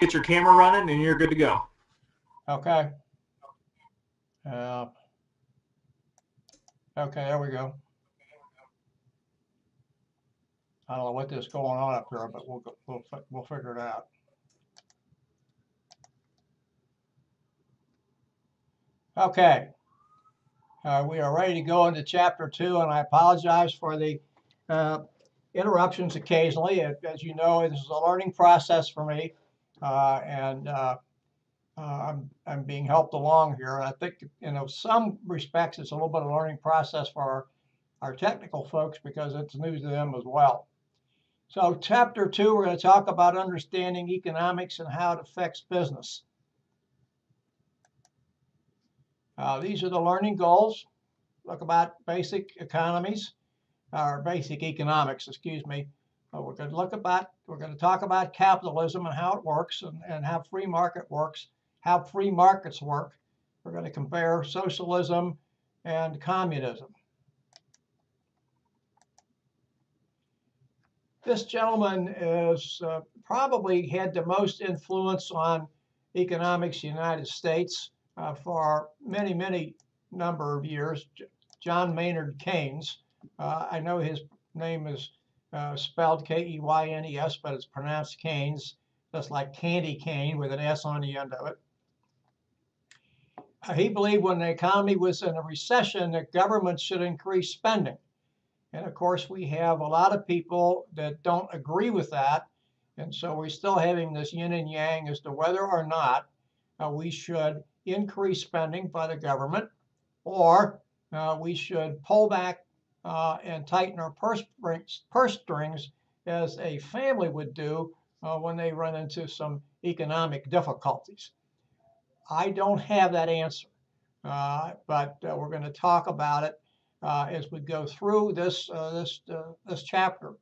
get your camera running and you're good to go. Okay. Okay, there we go. I don't know what is going on up here, but we'll figure it out. Okay. We are ready to go into chapter 2, and I apologize for the interruptions occasionally. As you know, this is a learning process for me, and I'm being helped along here. And I think, some respects, it's a little bit of a learning process for our technical folks because it's new to them as well. So chapter 2, we're going to talk about understanding economics and how it affects business. These are the learning goals. Look about basic economies, or basic economics, excuse me. We're going to talk about capitalism and how it works, and how free market works, how free markets work. We're going to compare socialism and communism. This gentleman is probably had the most influence on economics in the United States for many number of years. John Maynard Keynes. I know his name is spelled K-E-Y-N-E-S, but it's pronounced Keynes, just like candy cane with an S on the end of it. He believed when the economy was in a recession that government should increase spending. And of course, we have a lot of people that don't agree with that. And so we're still having this yin and yang as to whether or not we should increase spending by the government, or we should pull back and tighten our purse strings as a family would do when they run into some economic difficulties. I don't have that answer, but we're going to talk about it as we go through this chapter.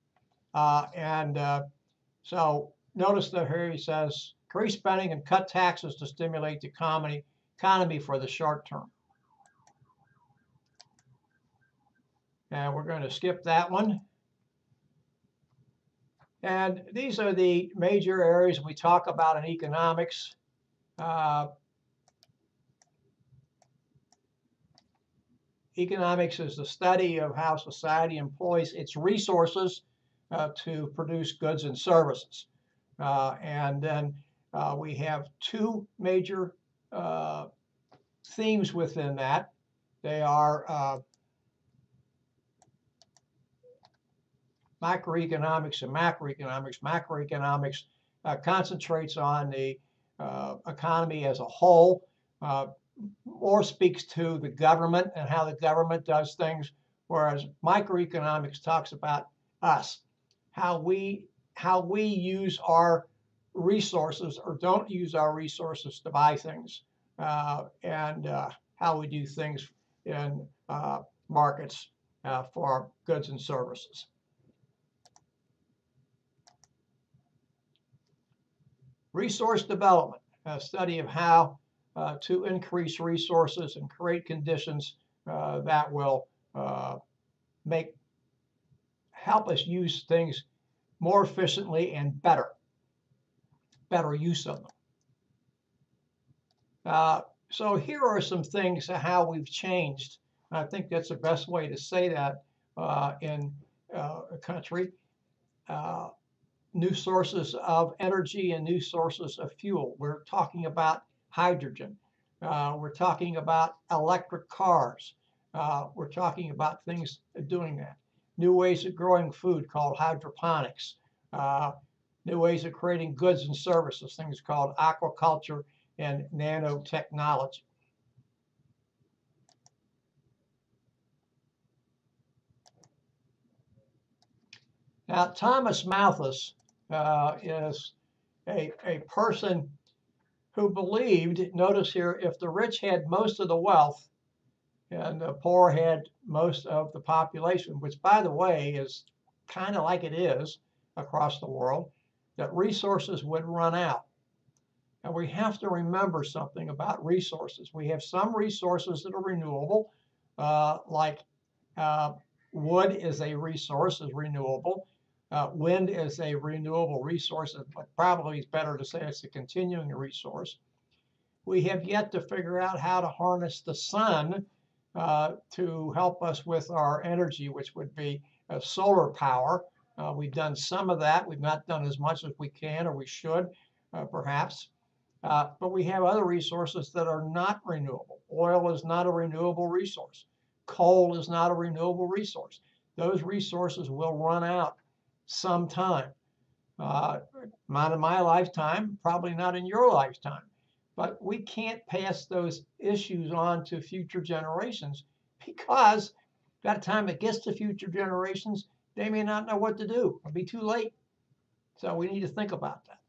So notice that here he says, increase spending and cut taxes to stimulate the economy for the short term. And we're going to skip that one. And these are the major areas we talk about in economics. Economics is the study of how society employs its resources to produce goods and services. And then we have two major themes within that. They are microeconomics and macroeconomics. Macroeconomics concentrates on the economy as a whole, or speaks to the government and how the government does things, whereas microeconomics talks about us, how we use our resources or don't use our resources to buy things, and how we do things in markets for goods and services. Resource development, a study of how to increase resources and create conditions that will help us use things more efficiently and better use of them. So here are some things how we've changed. I think that's the best way to say that in a country. New sources of energy and new sources of fuel. We're talking about hydrogen. We're talking about electric cars. We're talking about things doing that. New ways of growing food called hydroponics. New ways of creating goods and services, things called aquaculture and nanotechnology. Now, Thomas Malthus is a person who believed, notice here, if the rich had most of the wealth and the poor had most of the population, which, by the way, is kind of like it is across the world, that resources would run out. And we have to remember something about resources. We have some resources that are renewable, like wood is a resource, is renewable. Wind is a renewable resource, but probably it's better to say it's a continuing resource. We have yet to figure out how to harness the sun to help us with our energy, which would be solar power. We've done some of that. We've not done as much as we can or we should, perhaps. But we have other resources that are not renewable. Oil is not a renewable resource. Coal is not a renewable resource. Those resources will run out sometime. Not in my lifetime, probably not in your lifetime. But we can't pass those issues on to future generations because by the time it gets to future generations, they may not know what to do. It'll be too late. So we need to think about that.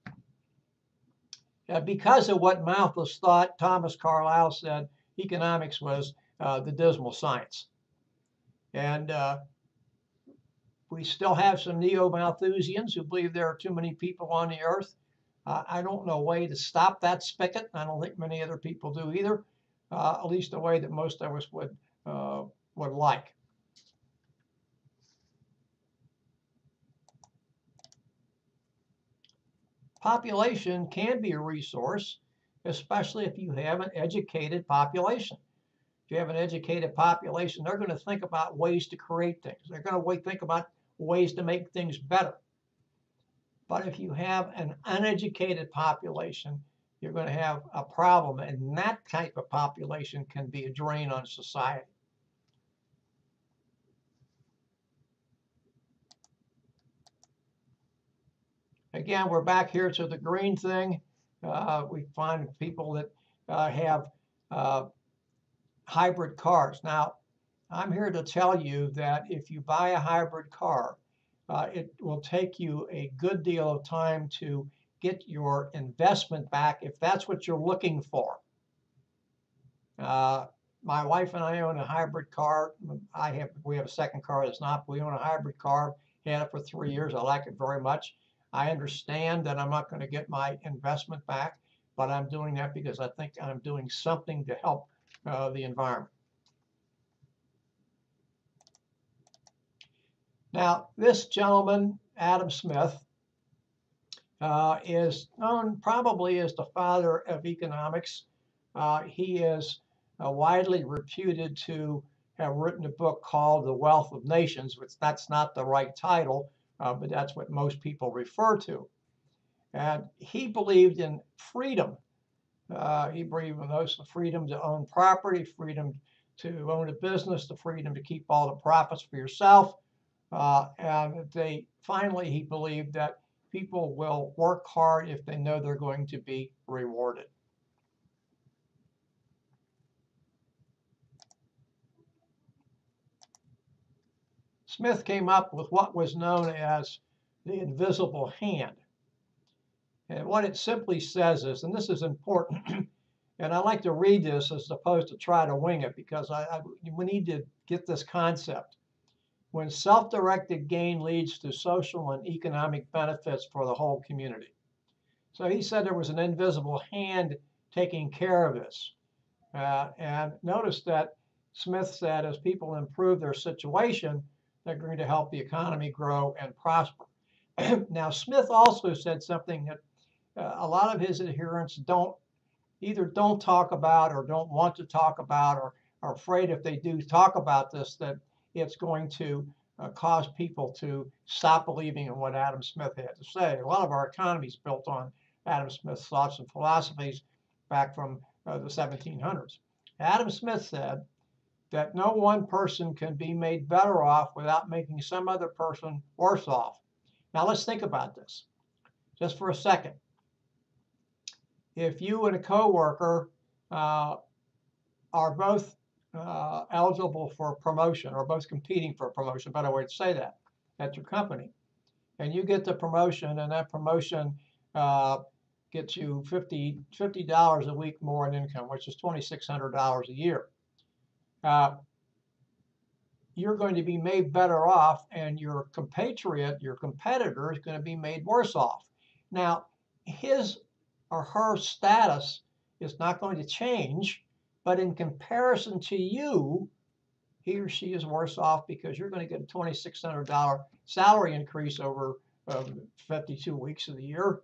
Because of what Malthus thought, Thomas Carlyle said economics was the dismal science. And we still have some neo-Malthusians who believe there are too many people on the earth. I don't know a way to stop that spigot. I don't think many other people do either, at least the way that most of us would like. Population can be a resource, especially if you have an educated population. If you have an educated population, they're going to think about ways to create things. They're going to think about ways to make things better. But if you have an uneducated population, you're going to have a problem, and that type of population can be a drain on society. Again, we're back here to the green thing. We find people that have hybrid cars. Now, I'm here to tell you that if you buy a hybrid car, it will take you a good deal of time to get your investment back if that's what you're looking for. My wife and I own a hybrid car. We have a second car that's not. We own a hybrid car. Had it for 3 years. I like it very much. I understand that I'm not going to get my investment back, but I'm doing that because I think I'm doing something to help the environment. Now, this gentleman, Adam Smith, is known probably as the father of economics. He is widely reputed to have written a book called The Wealth of Nations, which that's not the right title, but that's what most people refer to. And he believed in freedom. He believed in the freedom to own property, freedom to own a business, the freedom to keep all the profits for yourself. And finally, he believed that people will work hard if they know they're going to be rewarded. Smith came up with what was known as the invisible hand. And what it simply says is, and this is important, and I like to read this as opposed to try to wing it because we need to get this concept. When self-directed gain leads to social and economic benefits for the whole community. So he said there was an invisible hand taking care of this. And notice that Smith said as people improve their situation, they're going to help the economy grow and prosper. Now, Smith also said something that a lot of his adherents either don't talk about or don't want to talk about or are afraid if they do talk about this that it's going to cause people to stop believing in what Adam Smith had to say. A lot of our economy is built on Adam Smith's thoughts and philosophies back from the 1700s. Adam Smith said that no one person can be made better off without making some other person worse off. Now let's think about this just for a second. If you and a coworker are both eligible for promotion or both competing for a promotion, better way to say that, at your company, and you get the promotion and that promotion gets you $50 a week more in income, which is $2,600 a year. You're going to be made better off and your compatriot, your competitor, is going to be made worse off. Now, his or her status is not going to change, but in comparison to you, he or she is worse off because you're going to get a $2,600 salary increase over 52 weeks of the year,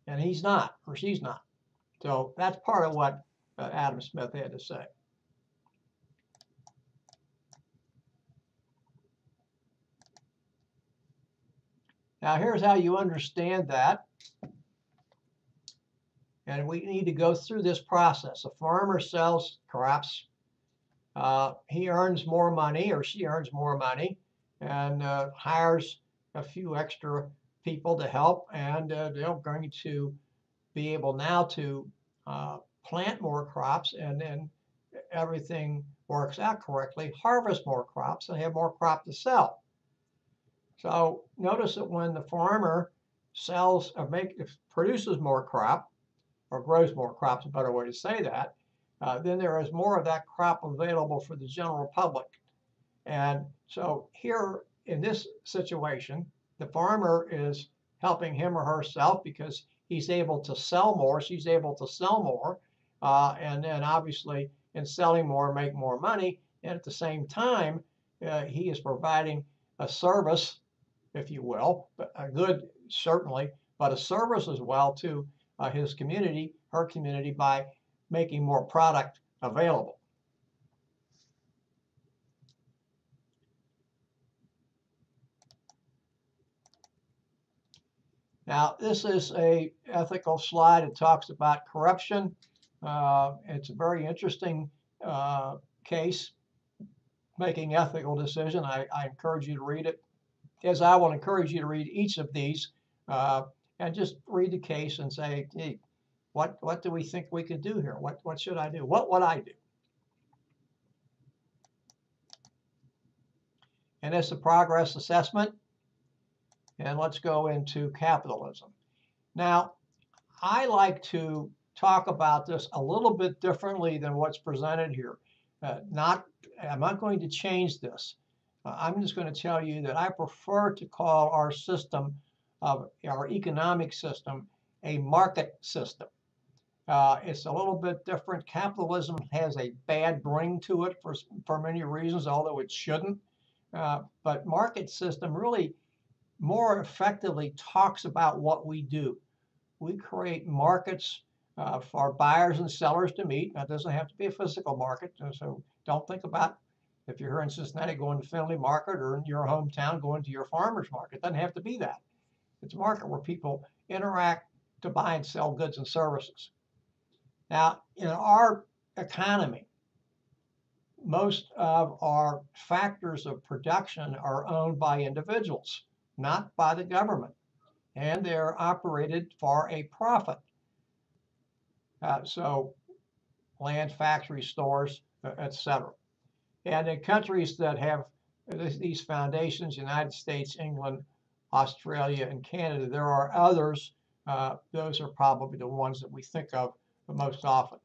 and he's not, or she's not. So that's part of what Adam Smith had to say. Now, here's how you understand that. And we need to go through this process. A farmer sells crops. He earns more money, or she earns more money, and hires a few extra people to help, and they're going to be able now to plant more crops, and then everything works out correctly, harvest more crops, and have more crop to sell. So notice that when the farmer sells or produces more crop, or grows more crops, a better way to say that, then there is more of that crop available for the general public. And so here in this situation, the farmer is helping him or herself because he's able to sell more, she's able to sell more, and then obviously in selling more, make more money. And at the same time, he is providing a service, if you will, but a good certainly, but a service as well to his community, her community, by making more product available. Now, this is a ethical slide. It talks about corruption. It's a very interesting case, making ethical decision. I encourage you to read it, as I will encourage you to read each of these, and just read the case and say, hey, what do we think we could do here? What should I do? What would I do? And it's a progress assessment. And let's go into capitalism. Now, I like to talk about this a little bit differently than what's presented here. I'm not going to change this. I'm just going to tell you that I prefer to call our system, our economic system, a market system. It's a little bit different. Capitalism has a bad ring to it for many reasons, although it shouldn't. But market system really more effectively talks about what we do. We create markets for buyers and sellers to meet. That doesn't have to be a physical market. So don't think about, if you're here in Cincinnati, going to Findlay Market, or in your hometown, going to your farmer's market. It doesn't have to be that. It's a market where people interact to buy and sell goods and services. Now, in our economy, most of our factors of production are owned by individuals, not by the government, and they're operated for a profit. So land, factories, stores, etc. And in countries that have these foundations, United States, England, Australia, and Canada, there are others. Those are probably the ones that we think of the most often.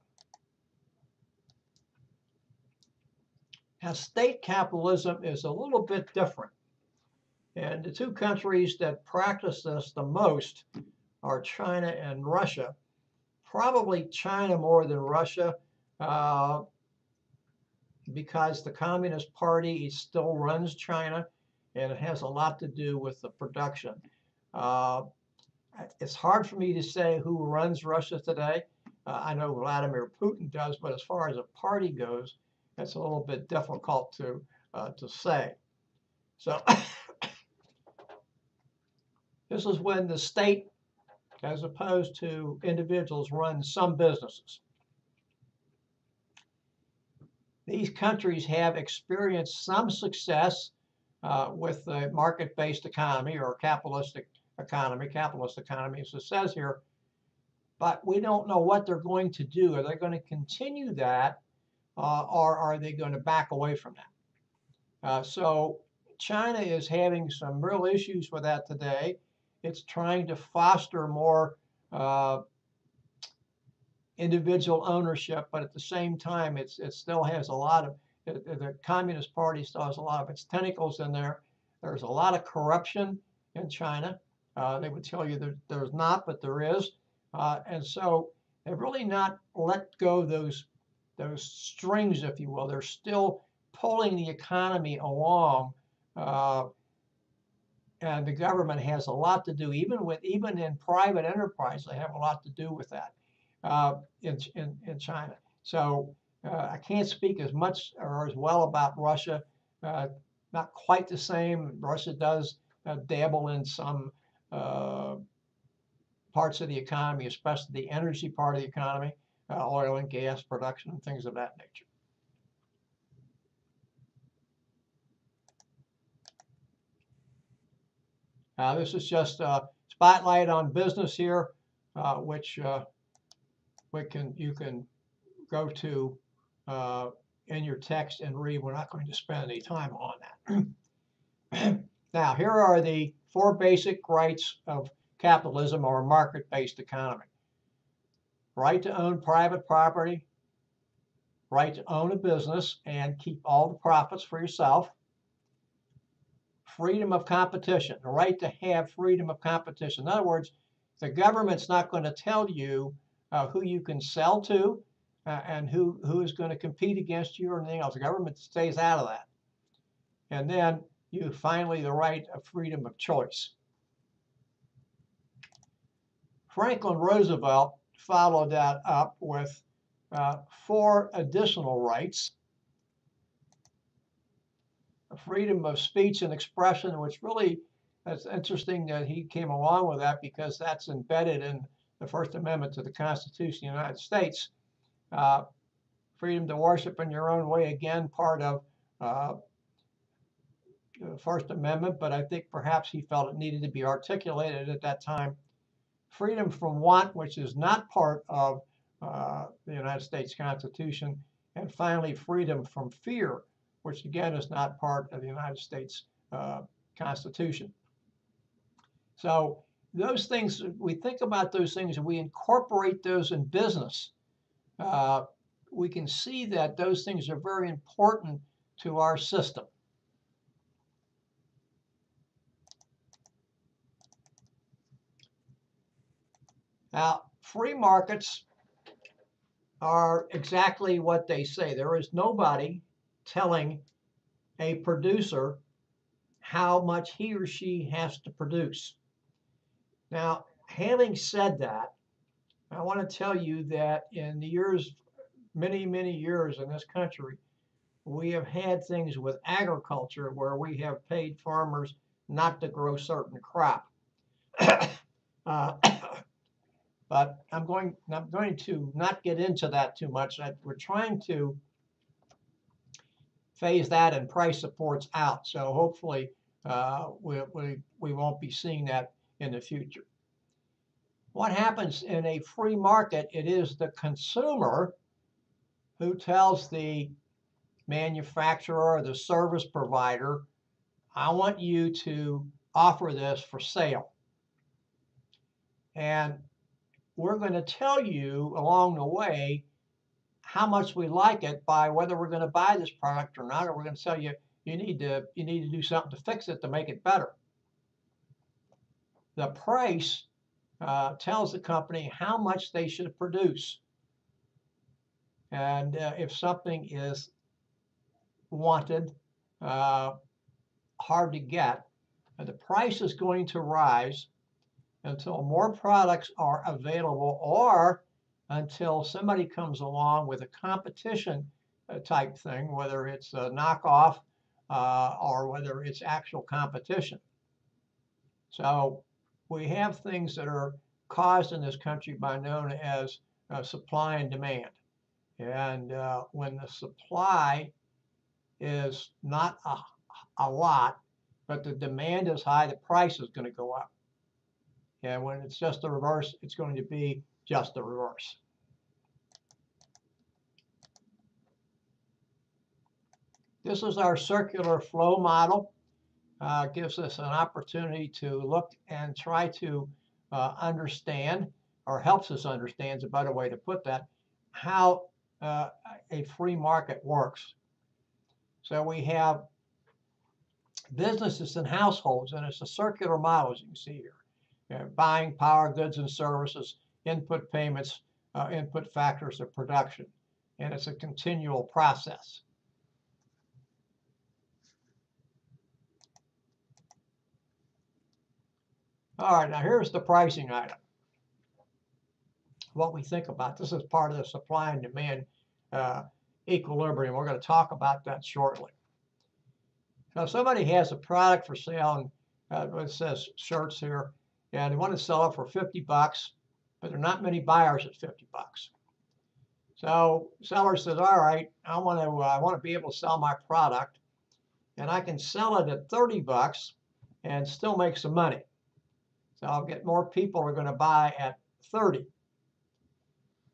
Now, state capitalism is a little bit different. And the two countries that practice this the most are China and Russia. Probably China more than Russia, because the Communist Party still runs China, and it has a lot to do with the production. It's hard for me to say who runs Russia today. I know Vladimir Putin does, but as far as a party goes, that's a little bit difficult to say. So this is when the state, as opposed to individuals, run some businesses. These countries have experienced some success with the market-based economy, or capitalistic economy, as it says here, but we don't know what they're going to do. Are they going to continue that, or are they going to back away from that? So China is having some real issues with that today. It's trying to foster more individual ownership, but at the same time, it still has a lot of, the Communist Party still has a lot of its tentacles in there. There's a lot of corruption in China. They would tell you that there's not, but there is. And so they've really not let go those strings, if you will. They're still pulling the economy along, and the government has a lot to do, even in private enterprise, they have a lot to do with that in China. So I can't speak as much or as well about Russia. Not quite the same. Russia does dabble in some parts of the economy, especially the energy part of the economy, oil and gas production and things of that nature. This is just a spotlight on business here, which you can go to in your text and read. We're not going to spend any time on that. Now, here are the 4 basic rights of capitalism or a market-based economy. Right to own private property, right to own a business and keep all the profits for yourself, freedom of competition, the right to have freedom of competition. In other words, the government's not going to tell you who you can sell to and who is going to compete against you or anything else. The government stays out of that. And then you finally the right of freedom of choice. Franklin Roosevelt followed that up with 4 additional rights. Freedom of speech and expression, which really, that's interesting that he came along with that because that's embedded in the First Amendment to the Constitution of the United States. Freedom to worship in your own way, again, part of the First Amendment, but I think perhaps he felt it needed to be articulated at that time. Freedom from want, which is not part of the United States Constitution. And finally, freedom from fear, which again is not part of the United States Constitution. So those things, we think about those things and we incorporate those in business. We can see that those things are very important to our system. Now, free markets are exactly what they say. There is nobody telling a producer how much he or she has to produce. Now, having said that, I want to tell you that in the years, many, many years in this country, we have had things with agriculture where we have paid farmers not to grow certain crop. But I'm going to not get into that too much. We're trying to phase that and price supports out. So hopefully we won't be seeing that in the future. What happens in a free market? It is the consumer who tells the manufacturer or the service provider, I want you to offer this for sale. And we're going to tell you along the way how much we like it by whether we're going to buy this product or not, or we're going to tell you you need to do something to fix it to make it better. The price tells the company how much they should produce. And if something is wanted, hard to get, the price is going to rise until more products are available or until somebody comes along with a competition type thing, whether it's a knockoff or whether it's actual competition. So we have things that are caused in this country by known as supply and demand. And when the supply is not a lot, but the demand is high, the price is going to go up. And when it's just the reverse, it's going to be just the reverse. This is our circular flow model. Gives us an opportunity to look and try to understand, or helps us understand is a better way to put that, how a free market works. So we have businesses and households, and it's a circular model, as you can see here. Buying power, goods, and services, input payments, input factors of production. And it's a continual process. All right, now here's the pricing item. What we think about. This is part of the supply and demand equilibrium. We're going to talk about that shortly. Now, somebody has a product for sale, and it says shirts here, and they want to sell it for 50 bucks, but there are not many buyers at 50 bucks. So seller says, all right, I want to be able to sell my product, and I can sell it at 30 bucks and still make some money. So I'll get more people are going to buy at 30.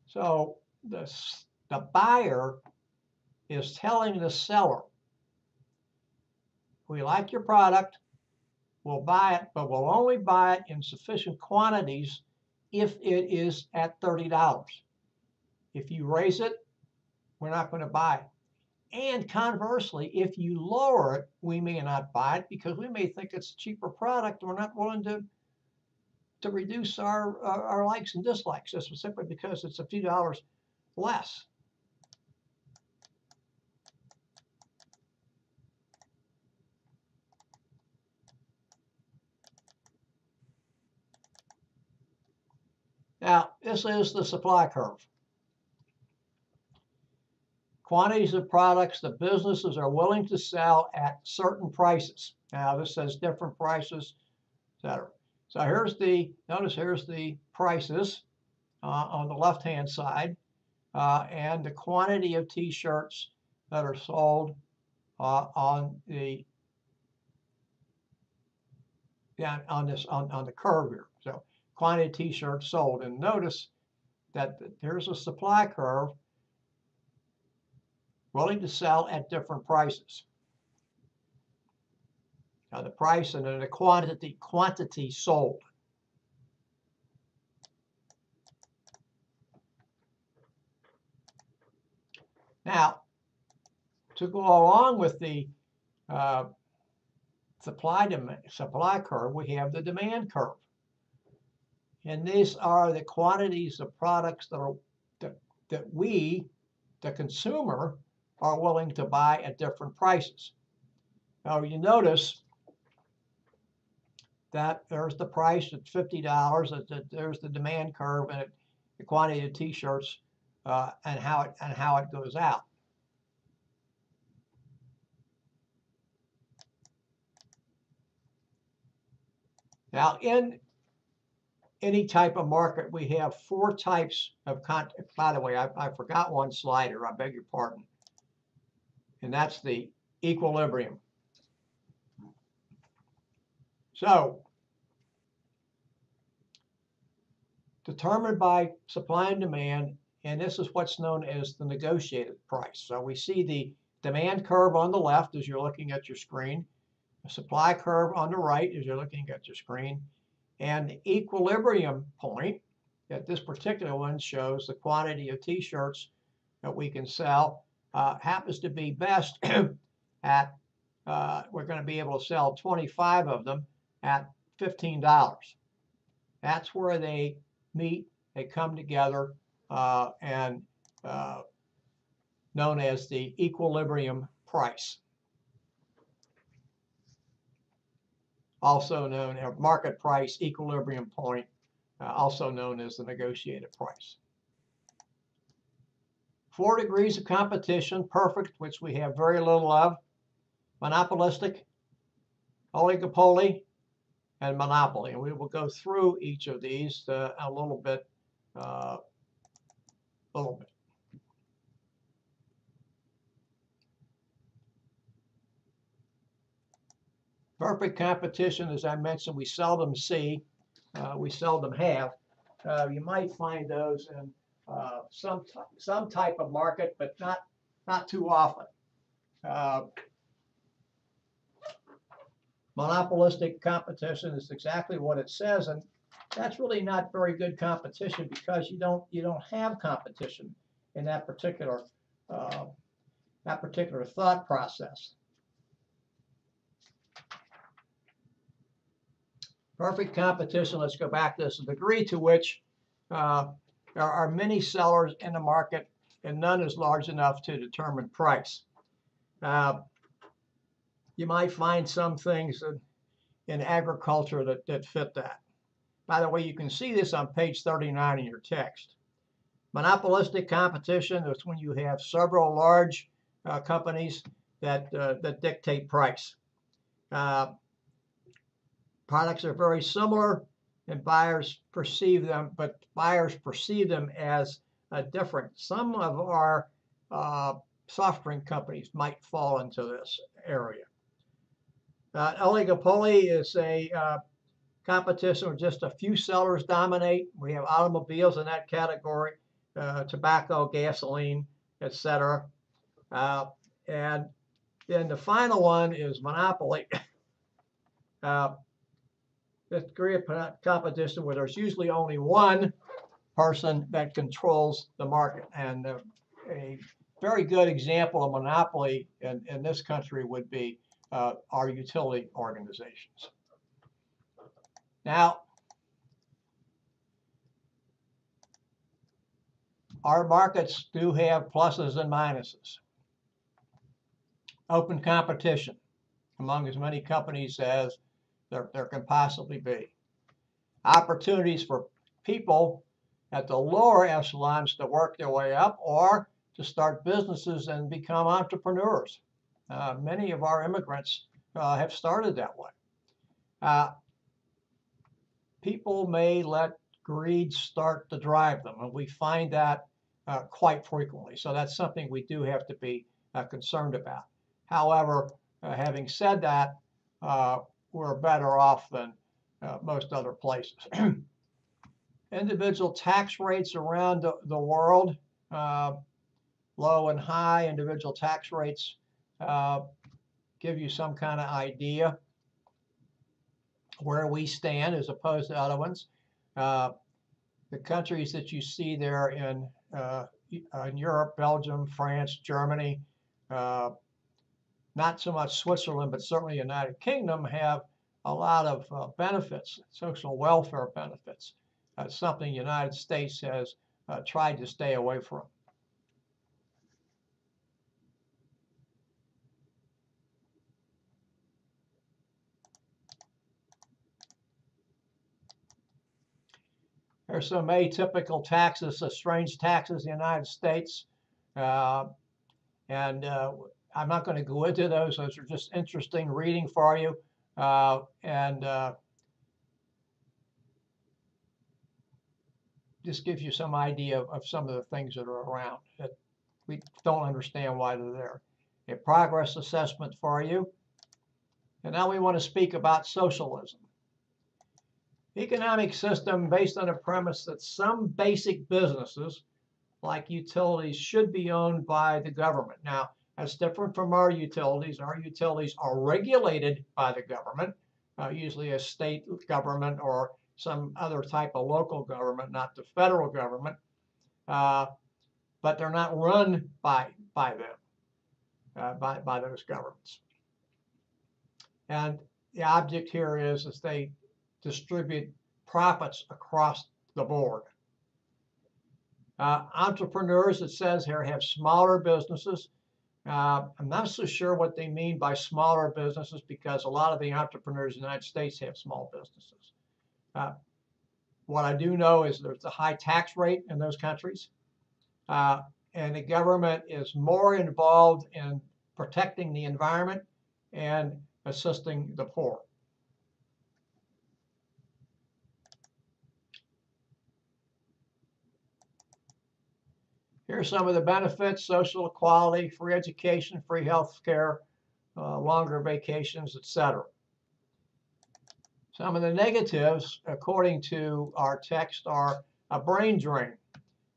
So the buyer is telling the seller, we like your product, we'll buy it, but we'll only buy it in sufficient quantities if it is at $30. If you raise it, we're not going to buy it. And conversely, if you lower it, we may not buy it because we may think it's a cheaper product and we're not willing to reduce our likes and dislikes just simply because it's a few dollars less. Now, this is the supply curve. Quantities of products that businesses are willing to sell at certain prices. Now, this says different prices, etc. So notice here's the prices on the left-hand side, and the quantity of T-shirts that are sold on the curve here. So quantity of T-shirts sold, and notice that there's a supply curve willing to sell at different prices. Now the price and then the quantity sold. Now, to go along with the supply curve, we have the demand curve. And these are the quantities of products that we, the consumer, are willing to buy at different prices. Now you notice that there's the price at $50. There's the demand curve and the quantity of T-shirts and how it goes out. Now, in any type of market, we have four types of content. By the way, I forgot one slider. I beg your pardon. And that's the equilibrium. So, determined by supply and demand, and this is what's known as the negotiated price. So we see the demand curve on the left as you're looking at your screen, the supply curve on the right as you're looking at your screen, and the equilibrium point, that this particular one shows the quantity of T-shirts that we can sell, happens to be best at, we're going to be able to sell 25 of them at $15. That's where they meet, they come together, and known as the equilibrium price. Also known as market price, equilibrium point, also known as the negotiated price. 4 degrees of competition: perfect, which we have very little of; monopolistic, oligopoly, and monopoly. And we will go through each of these a little bit. Perfect competition, as I mentioned, we seldom see. We seldom have. You might find those in some type of market, but not too often. Monopolistic competition is exactly what it says, and that's really not very good competition because you don't have competition in that particular thought process. Perfect competition, let's go back to this, the degree to which there are many sellers in the market and none is large enough to determine price. You might find some things in agriculture that fit that. By the way, you can see this on page 39 in your text. Monopolistic competition is when you have several large companies that dictate price. Products are very similar, and buyers perceive them, but buyers perceive them as different. Some of our soft drink companies might fall into this area. Oligopoly is a competition where just a few sellers dominate. We have automobiles in that category, tobacco, gasoline, etc. And then the final one is monopoly. The degree of competition where there's usually only one person that controls the market. And a very good example of monopoly in this country would be our utility organizations. Now, our markets do have pluses and minuses. Open competition among as many companies as there can possibly be. Opportunities for people at the lower echelons to work their way up or to start businesses and become entrepreneurs. Many of our immigrants have started that way. People may let greed start to drive them, and we find that quite frequently. So that's something we do have to be concerned about. However, having said that, we're better off than most other places. Individual tax rates around the world, low and high individual tax rates give you some kind of idea where we stand as opposed to other ones. The countries that you see there in Europe, Belgium, France, Germany, not so much Switzerland, but certainly the United Kingdom have a lot of benefits, social welfare benefits. Something the United States has tried to stay away from. There's some atypical taxes, strange taxes in the United States. I'm not going to go into those. Those are just interesting reading for you. Just gives you some idea of some of the things that are around that we don't understand why they're there. A progress assessment for you. And now we want to speak about socialism. Economic system based on a premise that some basic businesses, like utilities, should be owned by the government. Now, that's different from our utilities. Our utilities are regulated by the government, usually a state government or some other type of local government, not the federal government, but they're not run by them, by those governments. And the object here is they distribute profits across the board. Entrepreneurs, it says here, have smaller businesses. I'm not so sure what they mean by smaller businesses because a lot of the entrepreneurs in the United States have small businesses. What I do know is there's a high tax rate in those countries, and the government is more involved in protecting the environment and assisting the poor. Here's some of the benefits: social equality, free education, free health care, longer vacations, etc. Some of the negatives, according to our text, are a brain drain.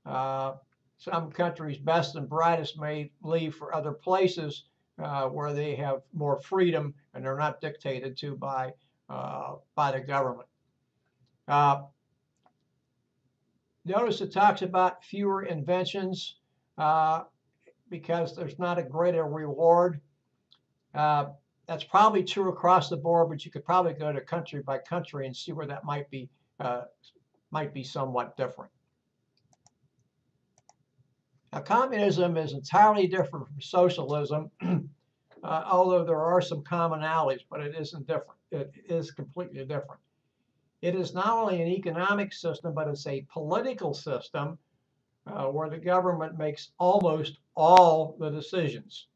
Some countries' best and brightest may leave for other places where they have more freedom and they're not dictated to by the government. Notice it talks about fewer inventions because there's not a greater reward. That's probably true across the board, but you could probably go to country by country and see where that might be somewhat different. Now, communism is entirely different from socialism, although there are some commonalities, but it isn't different. It is completely different. It is not only an economic system, but it's a political system where the government makes almost all the decisions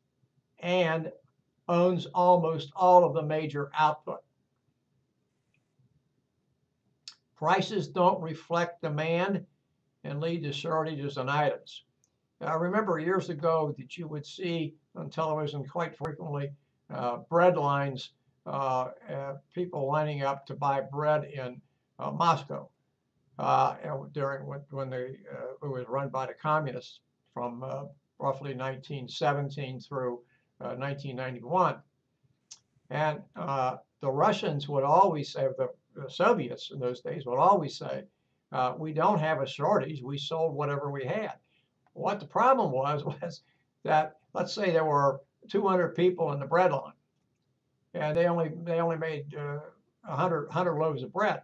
and owns almost all of the major output. Prices don't reflect demand and lead to shortages in items. I remember years ago that you would see on television quite frequently bread lines, people lining up to buy bread in Moscow during when it was run by the communists from roughly 1917 through 1991. And the Russians would always say, the Soviets in those days would always say, we don't have a shortage, we sold whatever we had. What the problem was that, let's say there were 200 people in the bread line, and they only made 100 loaves of bread.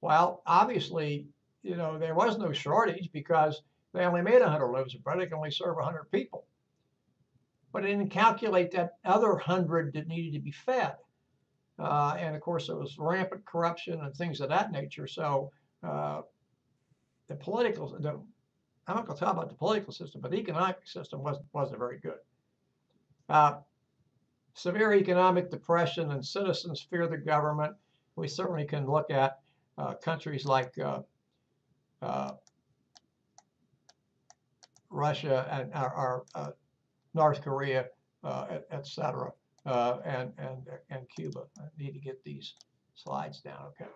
Well, obviously, there was no shortage because they only made 100 loaves of bread. They can only serve 100 people. But they didn't calculate that other 100 that needed to be fed. And of course, there was rampant corruption and things of that nature. So I'm not going to talk about the political system, but the economic system wasn't very good. Severe economic depression and citizens fear the government. We certainly can look at countries like Russia and North Korea, etc., and Cuba. I need to get these slides down. Okay.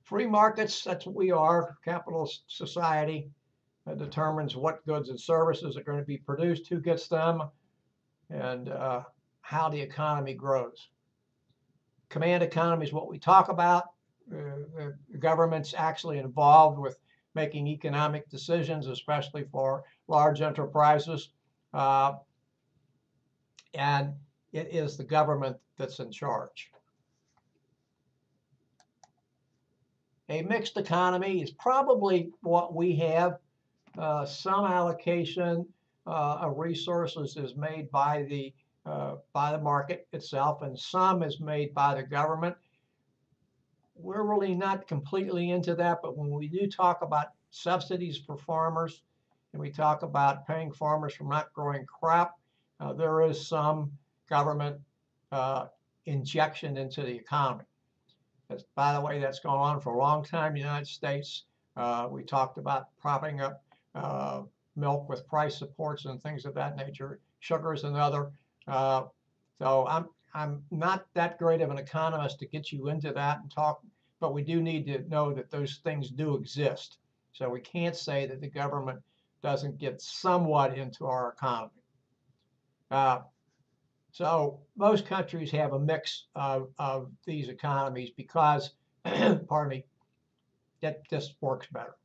Free markets, that's what we are. Capitalist society determines what goods and services are going to be produced, who gets them, and how the economy grows. Command economy is what we talk about. The government's actually involved with making economic decisions, especially for large enterprises. And it is the government that's in charge. A mixed economy is probably what we have. Some allocation of resources is made by the market itself, and some is made by the government. We're really not completely into that, but when we do talk about subsidies for farmers, and we talk about paying farmers for not growing crop, there is some government injection into the economy. By the way, that's gone on for a long time in the United States. We talked about propping up milk with price supports and things of that nature. Sugar is another. So I'm not that great of an economist to get you into that and talk, but we do need to know that those things do exist. So we can't say that the government doesn't get somewhat into our economy. So most countries have a mix of these economies because, pardon me, that just works better.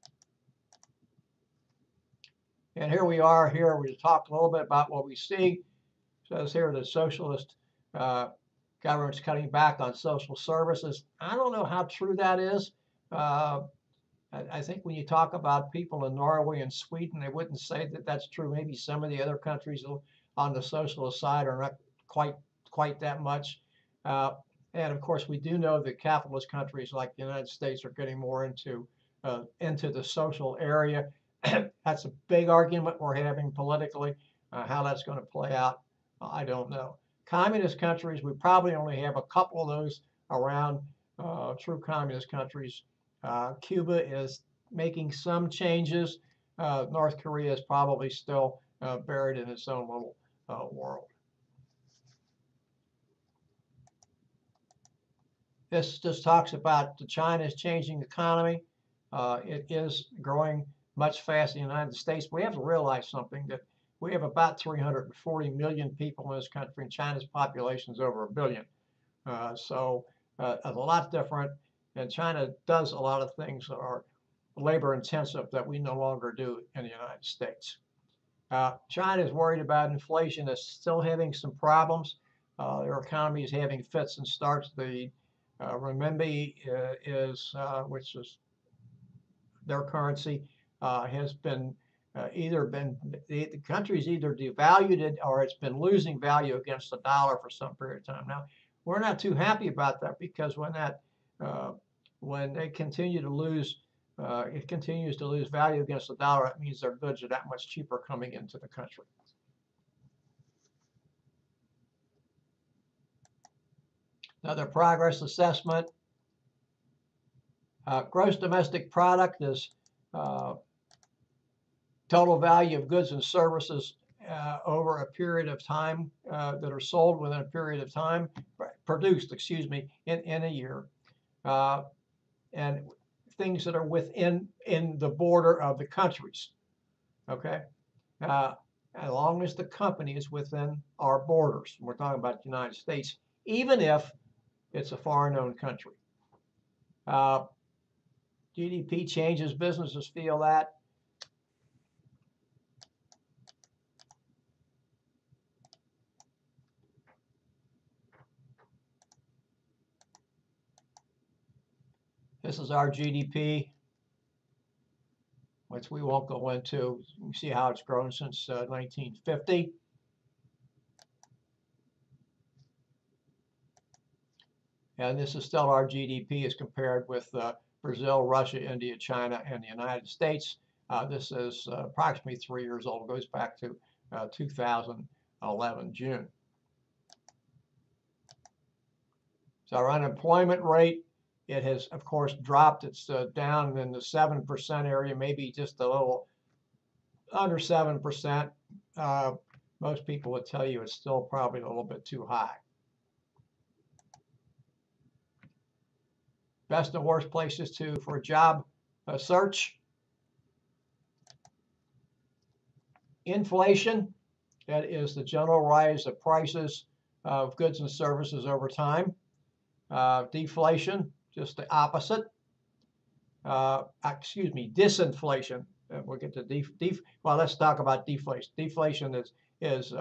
And here we are. Here we talked a little bit about what we see. It says here the socialist government's cutting back on social services. I don't know how true that is. I think when you talk about people in Norway and Sweden, they wouldn't say that that's true. Maybe some of the other countries on the socialist side are not quite that much. And of course, we do know that capitalist countries like the United States are getting more into the social area. That's a big argument we're having politically. How that's going to play out, I don't know. Communist countries, we probably only have a couple of those around, true communist countries. Cuba is making some changes. North Korea is probably still buried in its own little world. This just talks about China's changing economy. It is growing much faster in the United States. We have to realize something, that we have about 340 million people in this country, and China's population is over 1 billion. So it's a lot different. And China does a lot of things that are labor intensive that we no longer do in the United States. China is worried about inflation. It's still having some problems. Their economy is having fits and starts. The renminbi which is their currency, has been the country's either devalued it or it's been losing value against the dollar for some period of time. Now, we're not too happy about that, because when they continue to lose, it continues to lose value against the dollar, that means their goods are that much cheaper coming into the country. Another progress assessment. Gross domestic product is total value of goods and services over a period of time that are sold within a period of time, produced, excuse me, in a year, and things that are within the border of the countries. Okay, as long as the company is within our borders, we're talking about the United States, even if it's a foreign-owned country. GDP changes, businesses feel that. This is our GDP, which we won't go into. You can see how it's grown since 1950. And this is still our GDP as compared with Brazil, Russia, India, China, and the United States. This is approximately 3 years old. It goes back to 2011, June. So our unemployment rate, it has, of course, dropped. It's down in the 7% area, maybe just a little under 7%. Most people would tell you it's still probably a little bit too high. Best and worst places for a job search. Inflation, that is the general rise of prices of goods and services over time. Deflation, just the opposite. Excuse me, disinflation. We'll get to well, let's talk about deflation. Deflation is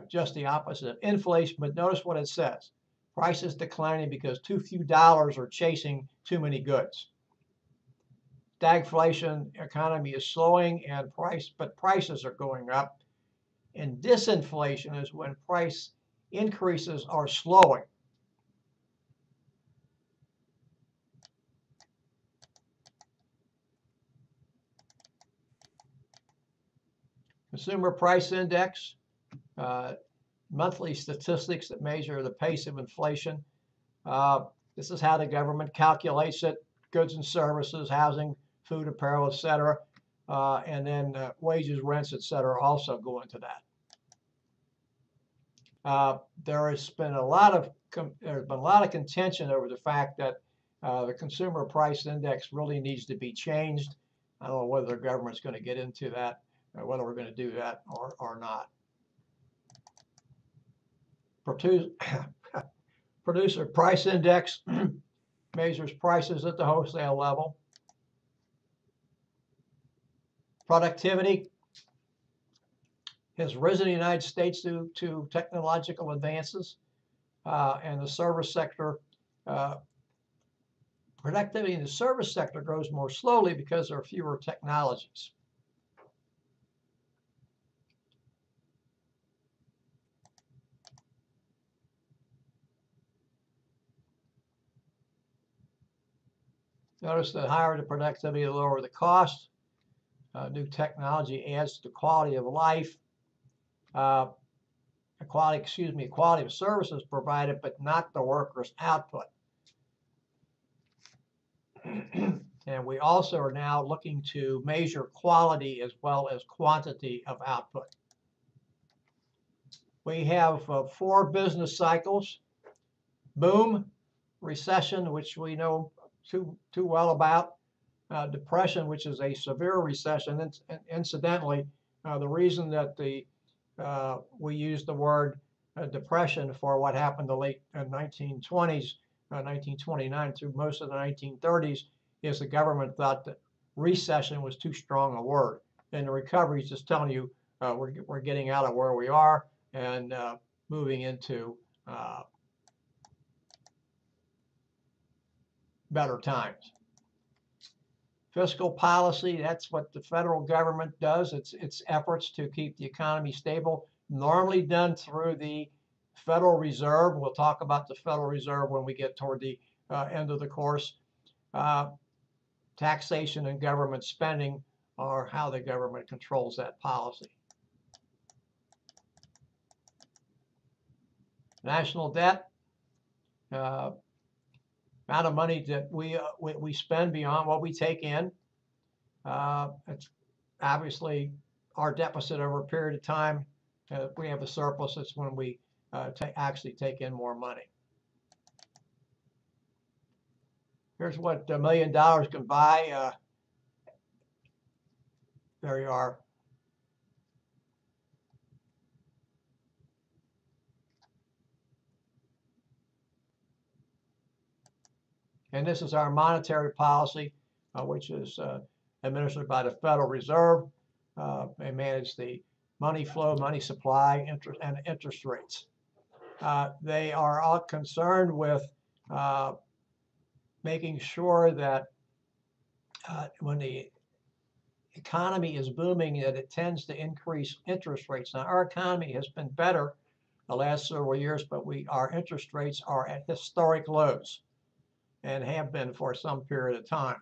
just the opposite of inflation, but notice what it says. Prices declining because too few dollars are chasing too many goods. Stagflation, economy is slowing but prices are going up. And disinflation is when price increases are slowing. Consumer Price Index, monthly statistics that measure the pace of inflation. This is how the government calculates it: goods and services, housing, food, apparel, etc. And then wages, rents, etc. also go into that. There's been a lot of contention over the fact that the Consumer Price Index really needs to be changed. I don't know whether the government's going to get into that, whether we're going to do that or not. Producer Price Index measures prices at the wholesale level. Productivity has risen in the United States due to technological advances, and the service sector, productivity in the service sector grows more slowly because there are fewer technologies. Notice that higher the productivity, the lower the cost. New technology adds to the quality of life. Quality of services provided, but not the worker's output. And we also are now looking to measure quality as well as quantity of output. We have 4 business cycles: boom, recession, which we know too well about, depression, which is a severe recession. And incidentally, the reason that we use the word depression for what happened in the late 1920s, 1929 through most of the 1930s, is the government thought that recession was too strong a word. And the recovery is just telling you we're getting out of where we are and moving into better times. Fiscal policy, that's what the federal government does. It's efforts to keep the economy stable, normally done through the Federal Reserve, we'll talk about the Federal Reserve when we get toward the end of the course. Taxation and government spending, or how the government controls that policy. National debt, amount of money that we spend beyond what we take in. It's obviously our deficit over a period of time. If we have a surplus, it's when we actually take in more money. Here's what $1 million can buy. There you are. And this is our monetary policy, which is administered by the Federal Reserve. They manage the money flow, money supply, interest rates. They are all concerned with making sure that when the economy is booming, that it tends to increase interest rates. Now, our economy has been better the last several years, but our interest rates are at historic lows and have been for some period of time.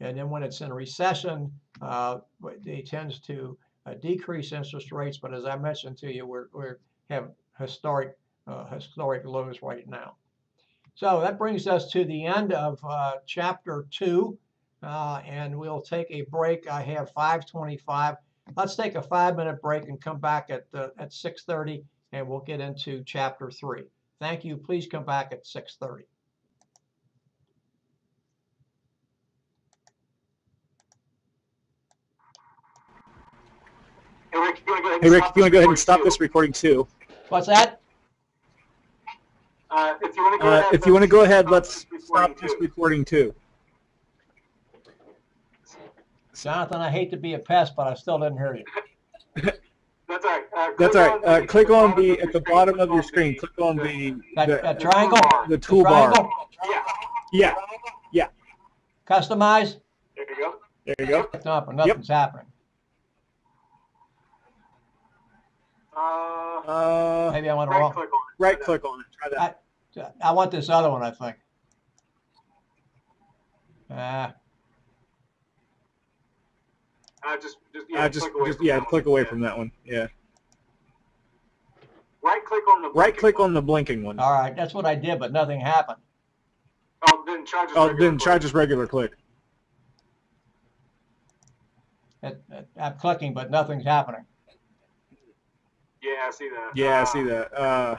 And then when it's in a recession, it tends to decrease interest rates. But as I mentioned to you, we have historic lows right now. So that brings us to the end of chapter 2, and we'll take a break. I have 5:25. Let's take a 5-minute break and come back at 6:30, and we'll get into chapter 3. Thank you. Please come back at 6:30. Hey, Rick, if you want to go ahead and stop this recording too. What's that? If you want to go ahead, let's stop this recording too. Jonathan, I hate to be a pest, but I still didn't hear you. That's all right. That's all right. Click on at the bottom of your screen. Click on that triangle. The toolbar. Yeah. Yeah. Customize. There you go. There you go. Up and nothing's happening. Maybe I want to right click on it. Try that. I want this other one, I think. Click away from that one. Yeah. Right click on the blinking one. All right, that's what I did, but nothing happened. Oh, then try just regular click. I'm clicking, but nothing's happening. Yeah, I see that. Yeah, I see that. I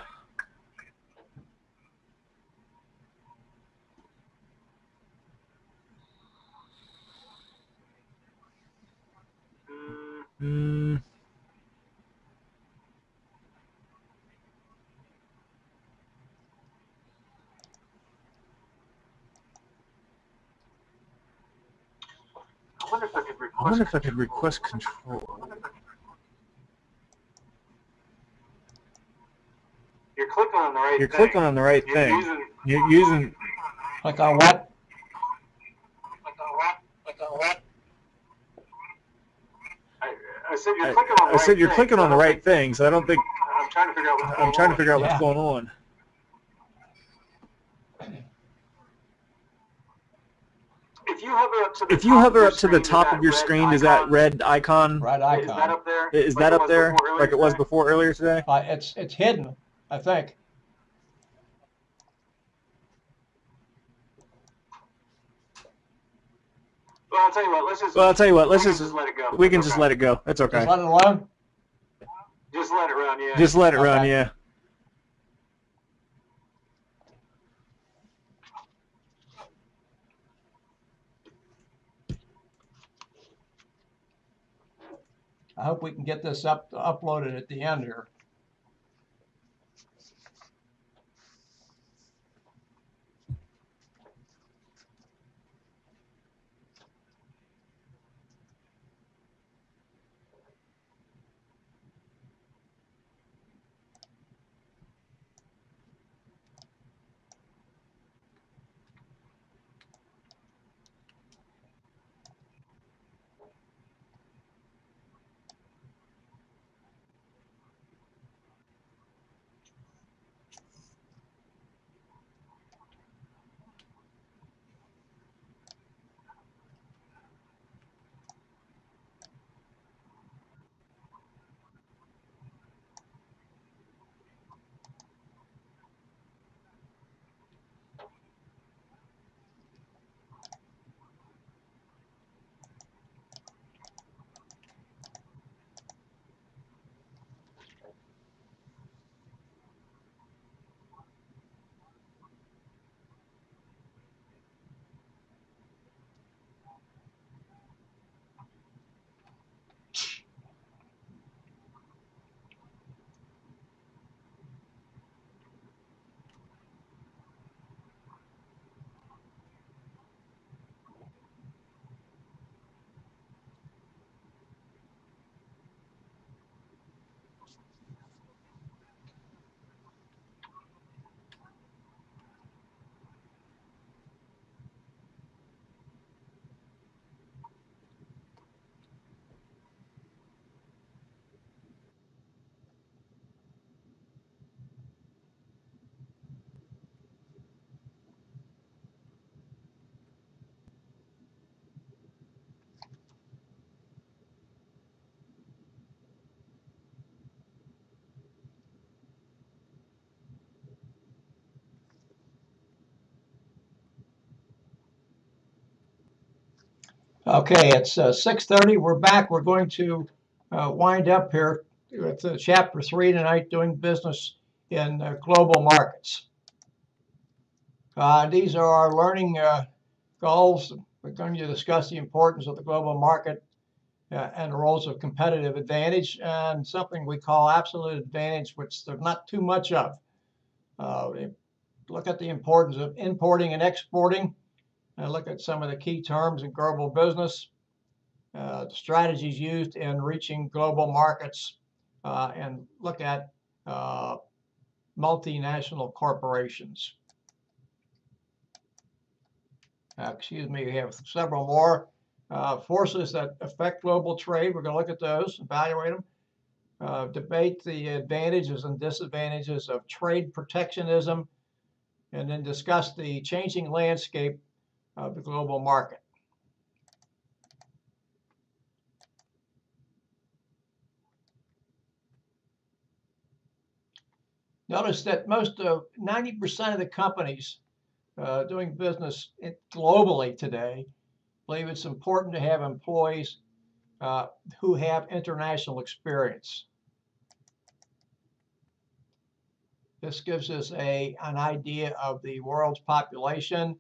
wonder if I could request control. You're clicking on the right You're thing. clicking on the right thing. You're using. Click on what? I said you're clicking on the right thing. I said you're clicking on the right thing, so I don't think. I'm trying to figure out what's going on. If you hover up to the top of your screen, is that red icon? Red icon. Is that up there? Is that up there like it was before earlier today? It's hidden, I think. Well, I'll tell you what. Let's just let it go. We can just let it go. It's okay. Just let it alone. Just let it run. Yeah. Just let it run. Yeah. I hope we can get this uploaded at the end here. Okay, it's 6:30. We're back. We're going to wind up here with chapter 3 tonight, doing business in global markets. These are our learning goals. We're going to discuss the importance of the global market and the roles of competitive advantage and something we call absolute advantage, which there's not too much of. Look at the importance of importing and exporting, and look at some of the key terms in global business, the strategies used in reaching global markets, and look at multinational corporations. Excuse me, we have several more forces that affect global trade. We're going to look at those, evaluate them, debate the advantages and disadvantages of trade protectionism, and then discuss the changing landscape of the global market. Notice that most of 90% of the companies doing business globally today believe it's important to have employees who have international experience. This gives us an idea of the world's population.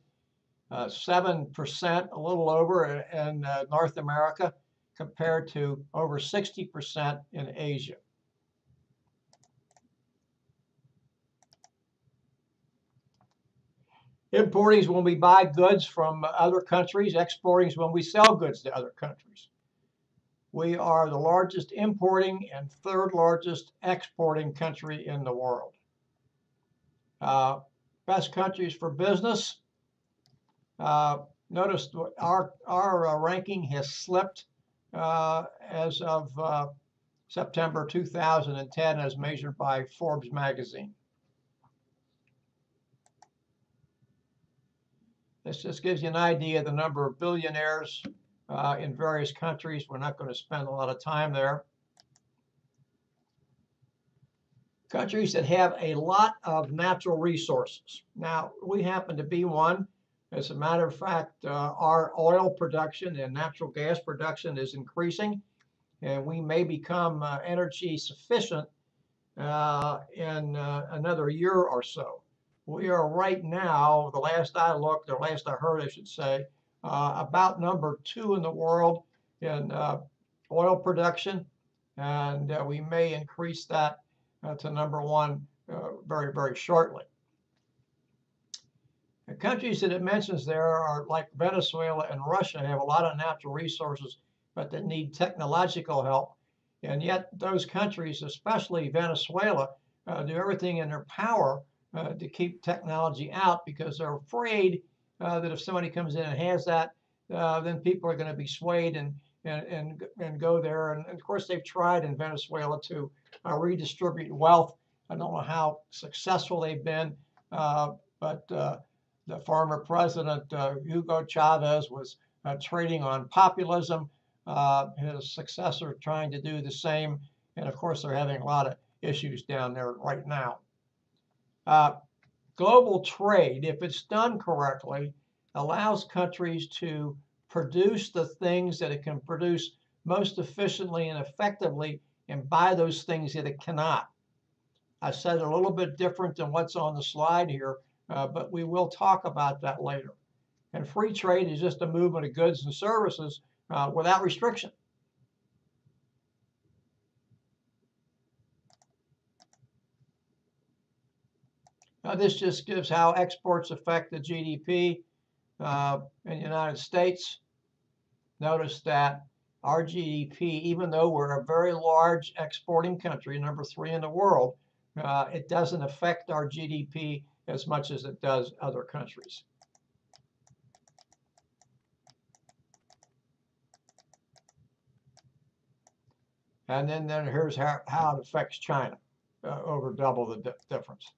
7%, a little over in North America, compared to over 60% in Asia. Importing is when we buy goods from other countries. Exporting is when we sell goods to other countries. We are the largest importing and third largest exporting country in the world. Best countries for business. Notice our ranking has slipped as of September 2010 as measured by Forbes magazine. This just gives you an idea of the number of billionaires in various countries. We're not going to spend a lot of time there. Countries that have a lot of natural resources. Now, we happen to be one. As a matter of fact, our oil production and natural gas production is increasing, and we may become energy sufficient in another year or so. We are right now, the last I looked, or last I heard, I should say, about number 2 in the world in oil production, and we may increase that to number 1 very, very shortly. The countries that it mentions there are like Venezuela and Russia, have a lot of natural resources, but that need technological help. And yet those countries, especially Venezuela, do everything in their power to keep technology out, because they're afraid that if somebody comes in and has that, then people are going to be swayed and go there. And of course, they've tried in Venezuela to redistribute wealth. I don't know how successful they've been, but the former president, Hugo Chavez, was trading on populism. His successor trying to do the same. And of course, they're having a lot of issues down there right now. Global trade, if it's done correctly, allows countries to produce the things that it can produce most efficiently and effectively, and buy those things that it cannot. I said a little bit different than what's on the slide here, but we will talk about that later. And free trade is just a movement of goods and services without restriction. Now, this just gives how exports affect the GDP in the United States. Notice that our GDP, even though we're a very large exporting country, number 3 in the world, it doesn't affect our GDP as much as it does other countries. And then here's how it affects China, over double the difference.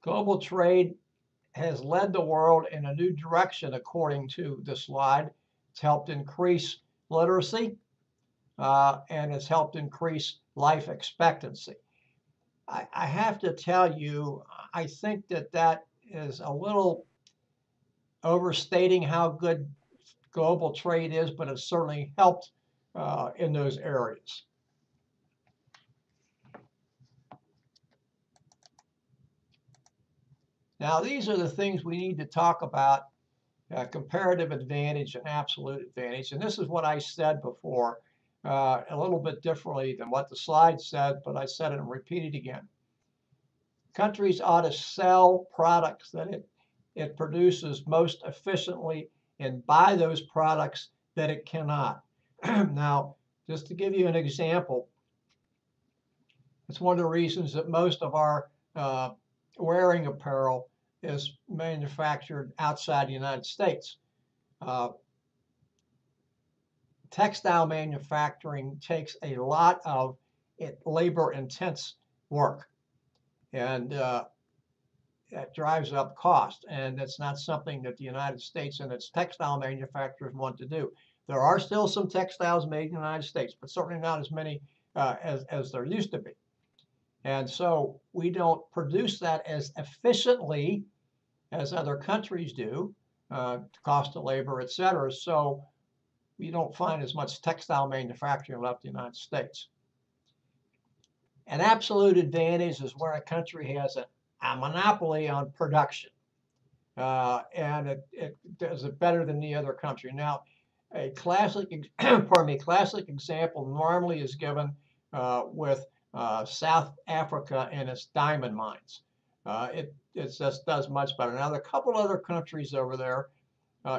Global trade has led the world in a new direction, according to the slide. It's helped increase literacy, and it's helped increase life expectancy. I have to tell you, I think that is a little overstating how good global trade is, but it's certainly helped in those areas. Now, these are the things we need to talk about, comparative advantage and absolute advantage. And this is what I said before, a little bit differently than what the slide said, but I said it and repeat it again. Countries ought to sell products that it produces most efficiently and buy those products that it cannot. Now, just to give you an example, it's one of the reasons that most of our wearing apparel is manufactured outside the United States. Textile manufacturing takes a lot of labor-intense work, and that drives up cost, and that's not something that the United States and its textile manufacturers want to do. There are still some textiles made in the United States, but certainly not as many as there used to be. And so we don't produce that as efficiently as other countries do, cost of labor, et cetera. So we don't find as much textile manufacturing left in the United States. An absolute advantage is where a country has a monopoly on production, and it does it better than the other country. Now, a classic, classic example normally is given with South Africa and its diamond mines. It just does much better. Now, there are a couple other countries over there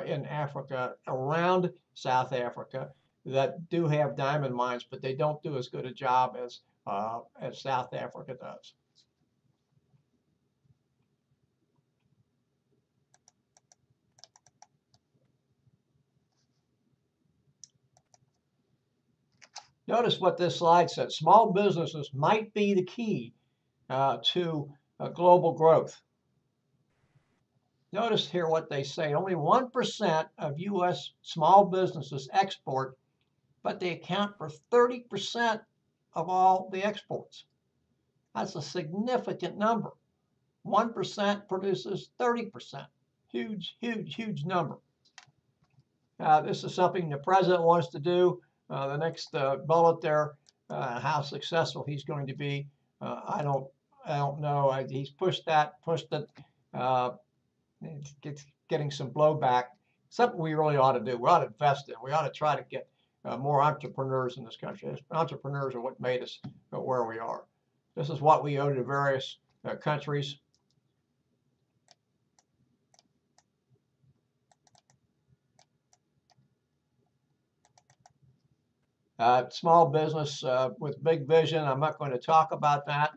in Africa, around South Africa, that do have diamond mines, but they don't do as good a job as South Africa does. Notice what this slide says. Small businesses might be the key to global growth. Notice here what they say. Only 1% of U.S. small businesses export, but they account for 30% of all the exports. That's a significant number. 1% produces 30%. Huge, huge, huge number. This is something the president wants to do. The next bullet there, how successful he's going to be, I don't know. He's pushed it. It's getting some blowback. Something we really ought to do. We ought to invest in. We ought to try to get more entrepreneurs in this country. Entrepreneurs are what made us where we are. This is what we owe to various countries. Small business with big vision. I'm not going to talk about that.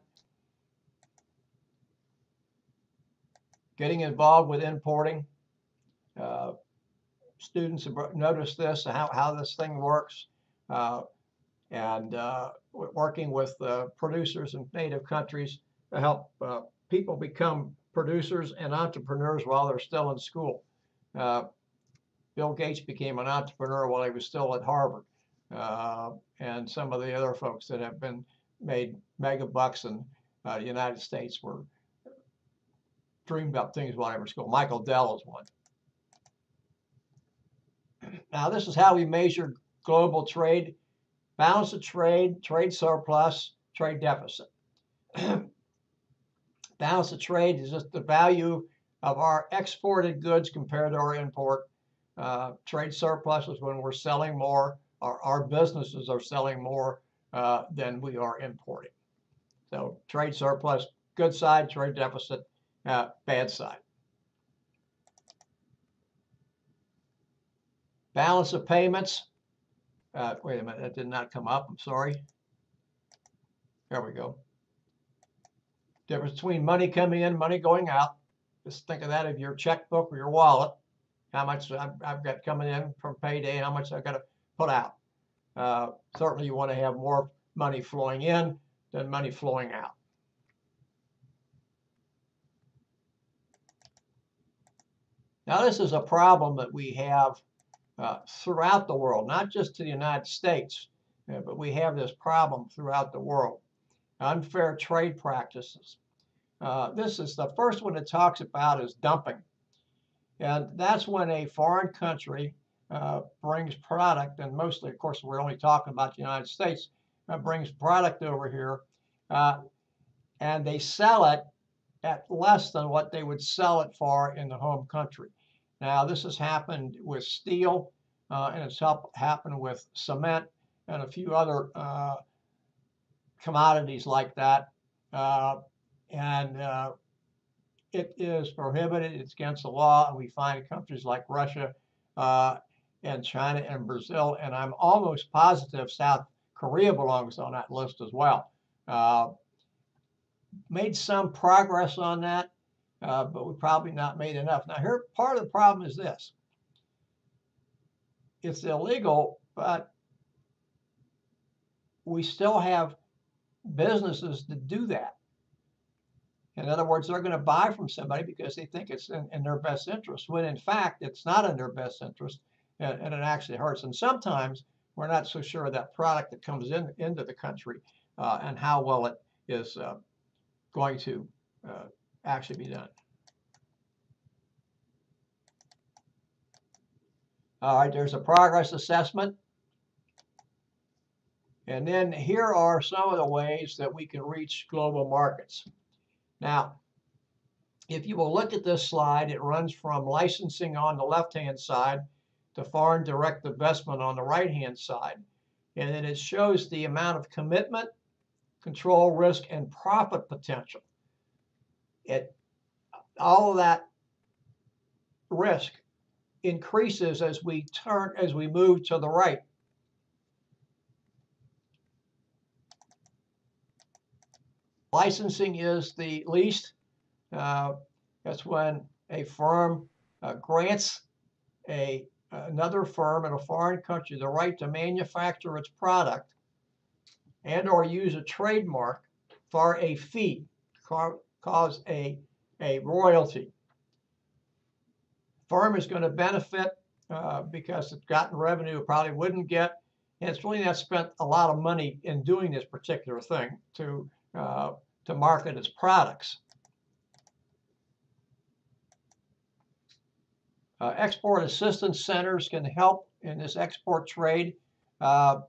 Getting involved with importing. Students have noticed this, how this thing works, and working with producers in native countries to help people become producers and entrepreneurs while they're still in school. Bill Gates became an entrepreneur while he was still at Harvard. And some of the other folks that have been made mega bucks in the United States were dreamed up things while they were in school. Michael Dell is one. Now, this is how we measure global trade: balance of trade, trade surplus, trade deficit. Balance of trade is just the value of our exported goods compared to our import. Trade surplus is when we're selling more. Our businesses are selling more than we are importing. So trade surplus, good side; trade deficit, bad side. Balance of payments. Wait a minute, that did not come up. I'm sorry. There we go. Difference between money coming in, money going out. Just think of that as your checkbook or your wallet. How much I've got coming in from payday, how much I've got to put out. Certainly you want to have more money flowing in than money flowing out. Now, this is a problem that we have throughout the world, not just to the United States, but we have this problem throughout the world. Unfair trade practices. This is the first one it talks about is dumping. And that's when a foreign country brings product, and mostly, of course, we're only talking about the United States, brings product over here, and they sell it at less than what they would sell it for in the home country. Now, this has happened with steel, and it's happened with cement and a few other commodities like that. It is prohibited. It's against the law, and we find countries like Russia and China and Brazil, and I'm almost positive South Korea belongs on that list as well. Made some progress on that, but we probably not made enough. Now, here, part of the problem is this. It's illegal, but we still have businesses that do that. In other words, they're going to buy from somebody because they think it's in their best interest, when in fact, it's not in their best interest, and it actually hurts. And sometimes we're not so sure of that product that comes into the country and how well it is going to actually be done. All right, there's a progress assessment. And then here are some of the ways that we can reach global markets. Now, if you will look at this slide, it runs from licensing on the left-hand side to foreign direct investment on the right-hand side. And then it shows the amount of commitment, control, risk, and profit potential. All of that risk increases as we move to the right. Licensing is the least. That's when a firm grants another firm in a foreign country the right to manufacture its product and or use a trademark for a fee, cause a royalty. Firm is going to benefit because it's gotten revenue it probably wouldn't get, and it's really not spent a lot of money in doing this particular thing to market its products. Export assistance centers can help in this export trade, and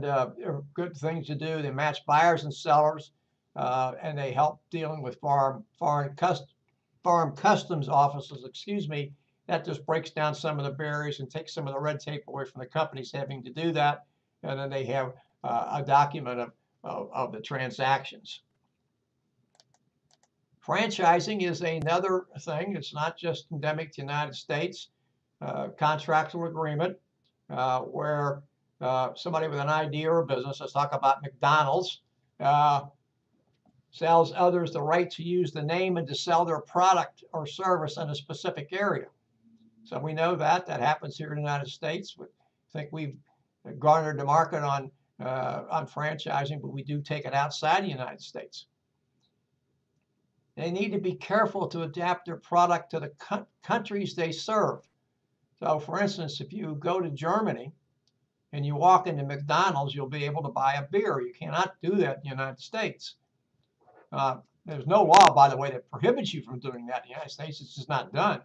they're good things to do. They match buyers and sellers, and they help dealing with foreign customs offices. Excuse me. That just breaks down some of the barriers and takes some of the red tape away from the companies having to do that, and then they have a document of the transactions. Franchising is another thing. It's not just endemic to the United States. Contractual agreement where somebody with an idea or a business, let's talk about McDonald's, sells others the right to use the name and to sell their product or service in a specific area. So we know that happens here in the United States. I think we've garnered the market on franchising, but we do take it outside the United States. They need to be careful to adapt their product to the countries they serve. So, for instance, if you go to Germany and you walk into McDonald's, you'll be able to buy a beer. You cannot do that in the United States. There's no law, by the way, that prohibits you from doing that in the United States. It's just not done.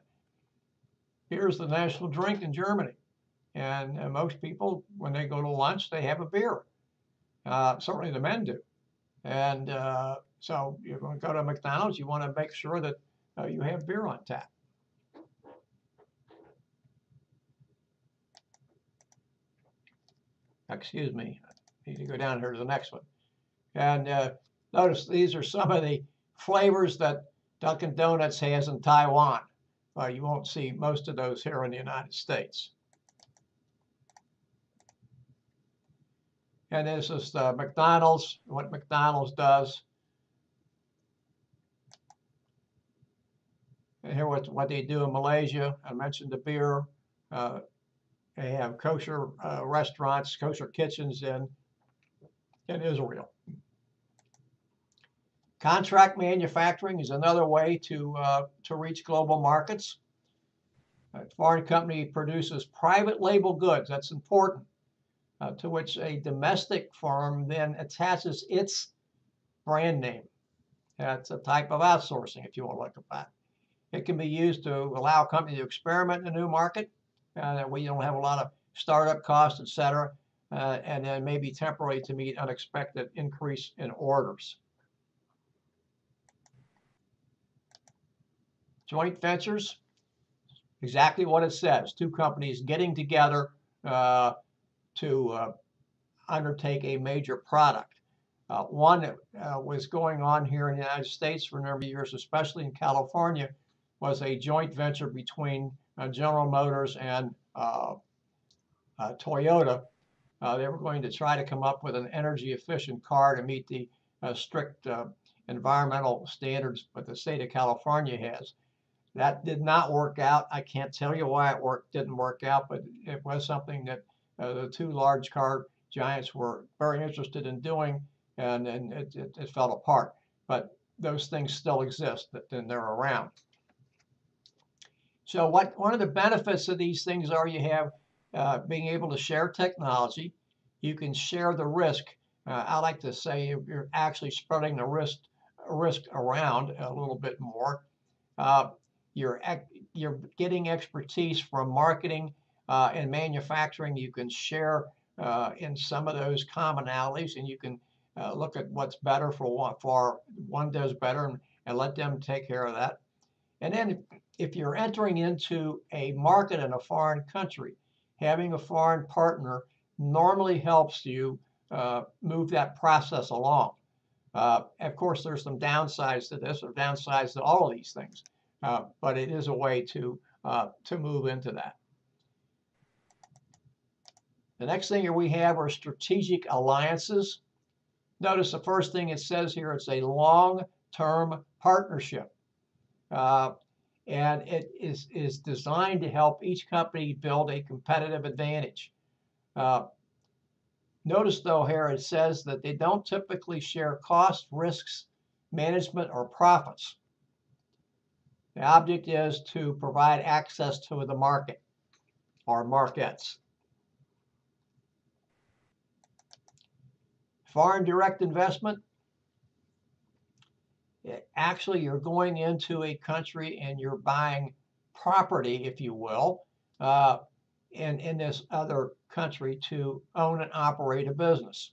Here's the national drink in Germany. And most people, when they go to lunch, they have a beer. Certainly the men do. And so you're going to go to McDonald's, you want to make sure that you have beer on tap. Excuse me, I need to go down here to the next one. And notice these are some of the flavors that Dunkin' Donuts has in Taiwan. You won't see most of those here in the United States. And this is McDonald's, what McDonald's does. And here what they do in Malaysia. I mentioned the beer. They have kosher restaurants, kosher kitchens in Israel. Contract manufacturing is another way to reach global markets. A foreign company produces private label goods. That's important. To which a domestic firm then attaches its brand name. It's a type of outsourcing, if you want to look at that. It can be used to allow a company to experiment in a new market, that way you don't have a lot of startup costs, etc., and then maybe temporarily to meet unexpected increase in orders. Joint ventures, exactly what it says. Two companies getting together to undertake a major product. One that was going on here in the United States for a number of years, especially in California, was a joint venture between General Motors and Toyota. They were going to try to come up with an energy efficient car to meet the strict environmental standards that the state of California has. That did not work out. I can't tell you why it didn't work out, but it was something that the two large car giants were very interested in doing, and it fell apart. But those things still exist, and they're around. So one of the benefits of these things are you have being able to share technology. You can share the risk. I like to say you're actually spreading the risk around a little bit more. You're getting expertise from marketing and manufacturing. You can share in some of those commonalities, and you can look at what's better for one does better and let them take care of that. And then if you're entering into a market in a foreign country, having a foreign partner normally helps you move that process along. Of course, there's some downsides to this, or downsides to all of these things, but it is a way to move into that. The next thing here we have are strategic alliances. Notice the first thing it says here, it's a long-term partnership. And it is designed to help each company build a competitive advantage. Notice though here it says that they don't typically share costs, risks, management, or profits. The object is to provide access to the market or markets. Foreign direct investment. Actually, you're going into a country and you're buying property, if you will, in this other country to own and operate a business.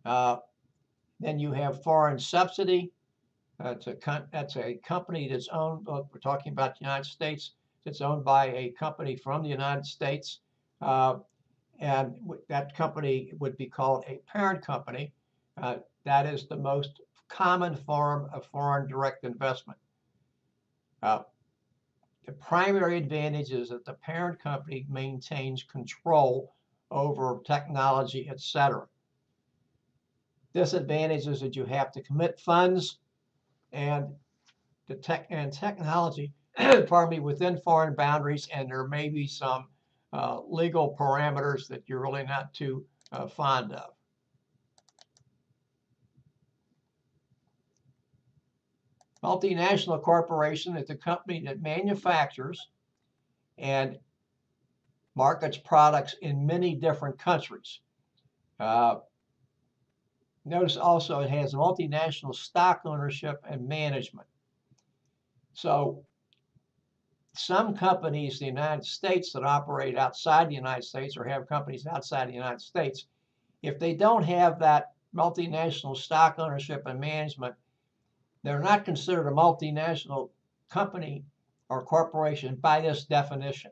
Then you have foreign subsidy. That's a company that's owned, we're talking about the United States, that's owned by a company from the United States. And that company would be called a parent company. That is the most common form of foreign direct investment. The primary advantage is that the parent company maintains control over technology, etc. Disadvantage is that you have to commit funds and technology, pardon me, within foreign boundaries, and there may be some legal parameters that you're really not too fond of. Multinational corporation is a company that manufactures and markets products in many different countries. Notice also it has multinational stock ownership and management. So some companies in the United States that operate outside the United States or have companies outside the United States, if they don't have that multinational stock ownership and management, they're not considered a multinational company or corporation by this definition.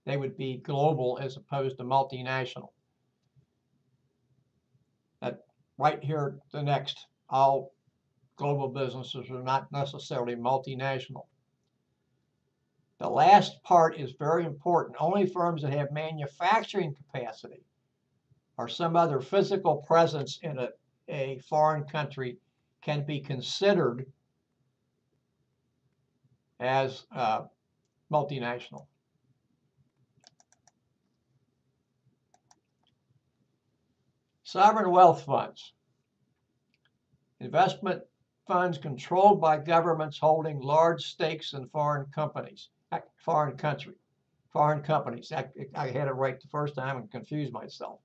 They would be global as opposed to multinational. Right here, the next, all global businesses are not necessarily multinational. The last part is very important. Only firms that have manufacturing capacity or some other physical presence in a foreign country can be considered as multinational. Sovereign wealth funds. Investment funds controlled by governments holding large stakes in foreign companies. Foreign companies. I had it right the first time and confused myself.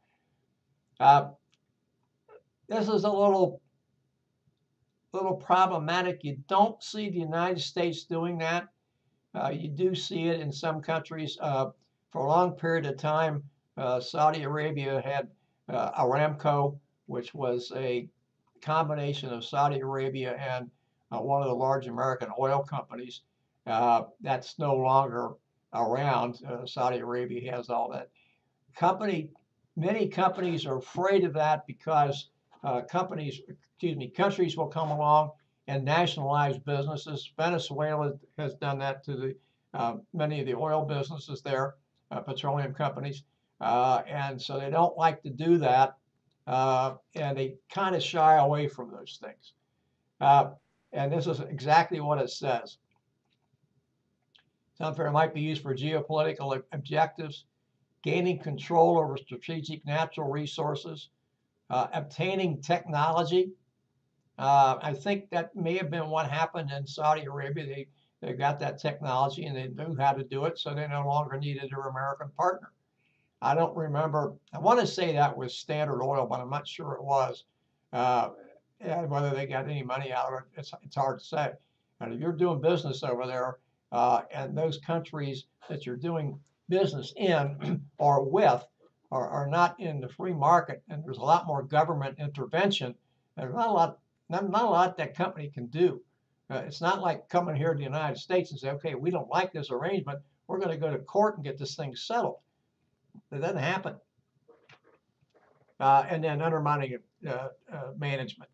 This is a little little problematic. You don't see the United States doing that. You do see it in some countries. For a long period of time, Saudi Arabia had Aramco, which was a combination of Saudi Arabia and one of the large American oil companies. That's no longer around. Saudi Arabia has all that. Many companies are afraid of that because countries will come along and nationalize businesses. Venezuela has done that to many of the oil businesses there, petroleum companies, and so they don't like to do that, and they kind of shy away from those things. And this is exactly what it says. Sunfare might be used for geopolitical objectives, gaining control over strategic natural resources, obtaining technology. I think that may have been what happened in Saudi Arabia. They got that technology and they knew how to do it, so they no longer needed their American partner. I don't remember. I want to say that was Standard Oil, but I'm not sure it was. And whether they got any money out of it, it's hard to say. And if you're doing business over there, and those countries that you're doing business in or with are not in the free market, and there's a lot more government intervention, there's not a lot that company can do. It's not like coming here to the United States and say, okay, we don't like this arrangement, we're going to go to court and get this thing settled. That doesn't happen. And then undermining management.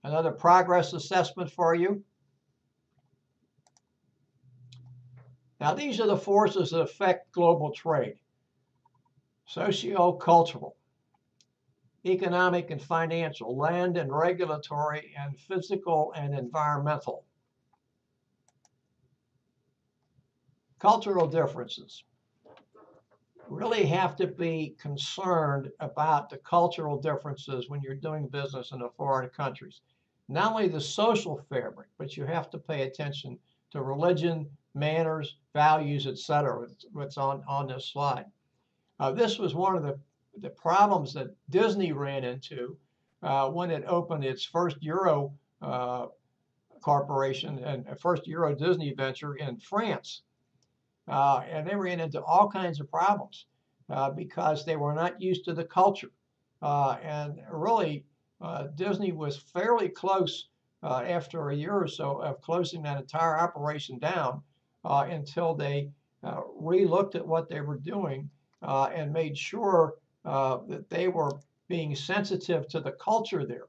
Another progress assessment for you. Now, these are the forces that affect global trade: socio-cultural, economic and financial, land and regulatory, and physical and environmental. Cultural differences. Really have to be concerned about the cultural differences when you're doing business in the foreign countries. Not only the social fabric, but you have to pay attention to religion, manners, values, etc. What's on this slide. This was one of the problems that Disney ran into when it opened its first Euro corporation and first Euro Disney venture in France. And they ran into all kinds of problems because they were not used to the culture. And really, Disney was fairly close after a year or so of closing that entire operation down until they re-looked at what they were doing and made sure that they were being sensitive to the culture there.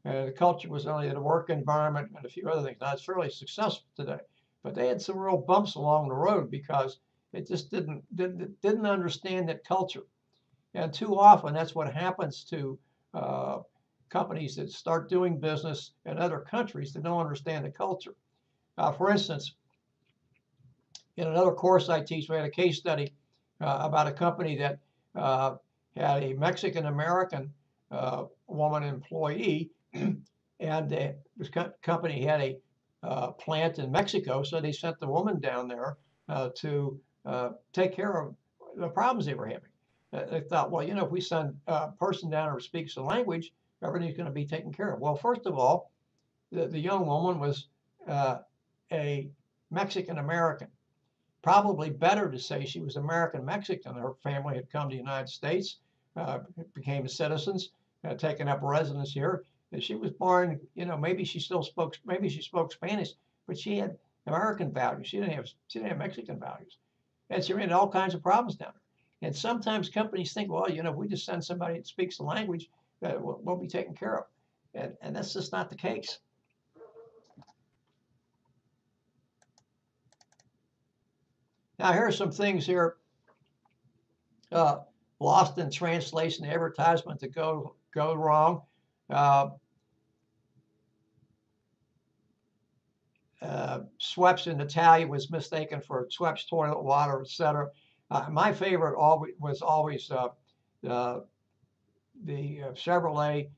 The culture was only the work environment and a few other things. Now, it's fairly successful today. But they had some real bumps along the road because it just didn't understand that culture. And too often, that's what happens to companies that start doing business in other countries that don't understand the culture. For instance, in another course I teach, we had a case study about a company that had a Mexican-American woman employee, and this company had a plant in Mexico, so they sent the woman down there to take care of the problems they were having. They thought, well, if we send a person down who speaks the language, everything's going to be taken care of. Well, first of all, the young woman was a Mexican-American. Probably better to say she was American-Mexican. Her family had come to the United States, became citizens, taken up residence here. And she was born, maybe she spoke Spanish, but she had American values. She didn't have Mexican values. And she ran into all kinds of problems down there. And sometimes companies think, well, if we just send somebody that speaks the language, we'll be taken care of. And that's just not the case. Now, here are some things here. Lost in translation advertisement that go wrong. Schweppes in Italian was mistaken for Schweppes toilet water, etc. My favorite was always the Chevrolet.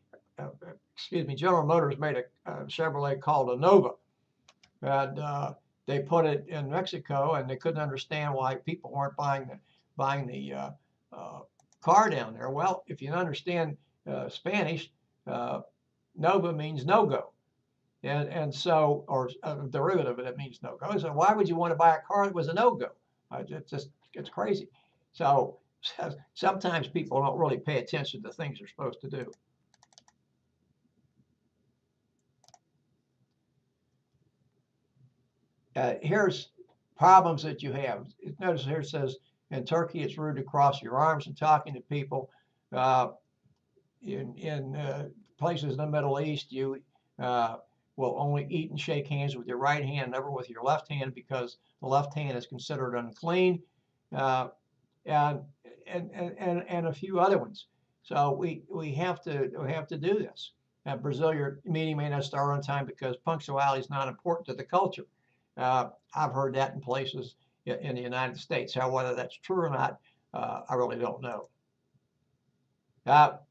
General Motors made a Chevrolet called a Nova, and they put it in Mexico, and they couldn't understand why people weren't buying the car down there. Well, if you understand Spanish, nova means no-go. And so, or a derivative of it means no-go. So why would you want to buy a car that was a no-go? It's crazy. So sometimes people don't really pay attention to things they're supposed to do. Here's problems that you have. Notice here it says, in Turkey, it's rude to cross your arms and talking to people. In places in the Middle East, you will only eat and shake hands with your right hand, never with your left hand, because the left hand is considered unclean, and a few other ones. So we have to do this. At Brazil, your meeting may not start on time because punctuality is not important to the culture. I've heard that in places in the United States. How whether that's true or not, I really don't know. And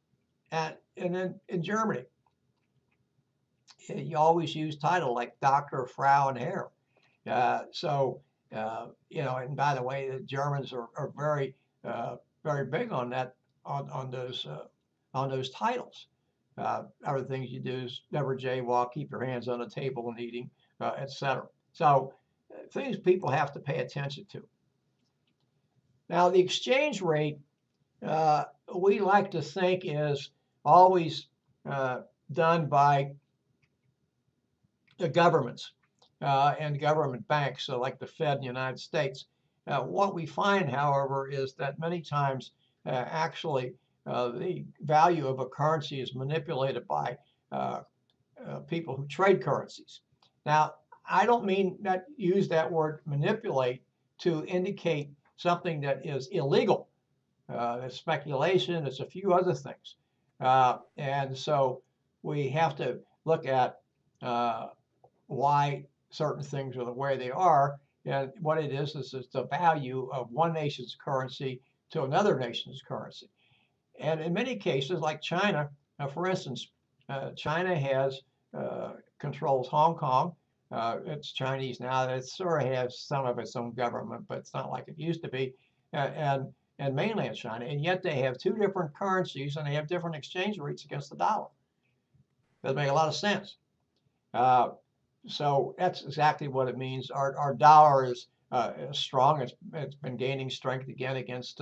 then in Germany, you always use title like Doctor, Frau, and Herr. You know, and by the way, the Germans are very big on that, on those titles. Other things you do is never jaywalk, keep your hands on the table when eating, etc. So things people have to pay attention to. Now, the exchange rate, we like to think is always done by the governments and government banks, so like the Fed in the United States. What we find, however, is that many times actually the value of a currency is manipulated by people who trade currencies. Now, I don't mean that use that word manipulate to indicate something that is illegal. It's speculation, it's a few other things. And so we have to look at why certain things are the way they are. And what it is the value of one nation's currency to another nation's currency. And in many cases, like China, for instance, China has controls Hong Kong. It's Chinese now. It sort of has some of its own government, but it's not like it used to be. And mainland China, and yet they have two different currencies and they have different exchange rates against the dollar. Doesn't make a lot of sense. So that's exactly what it means. Our dollar is strong. It's been gaining strength again against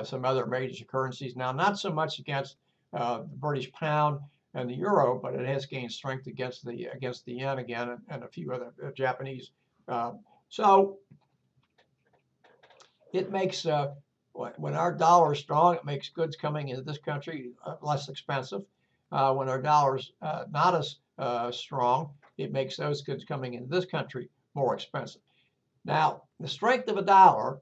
some other major currencies. Now, not so much against the British pound and the euro, but it has gained strength against the yen again and a few other Japanese. So it makes when our dollar is strong, it makes goods coming into this country less expensive. When our dollar's not as strong, it makes those goods coming into this country more expensive. Now, the strength of a dollar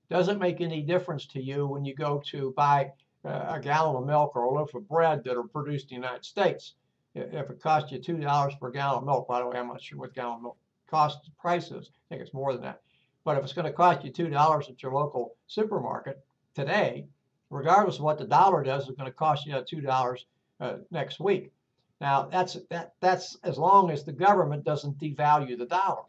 doesn't make any difference to you when you go to buy a gallon of milk or a loaf of bread that are produced in the United States. If it costs you $2 per gallon of milk, by the way, I'm not sure what gallon of milk cost price is. I think it's more than that. But if it's going to cost you $2 at your local supermarket today, regardless of what the dollar does, it's going to cost you $2 next week. Now, that's as long as the government doesn't devalue the dollar.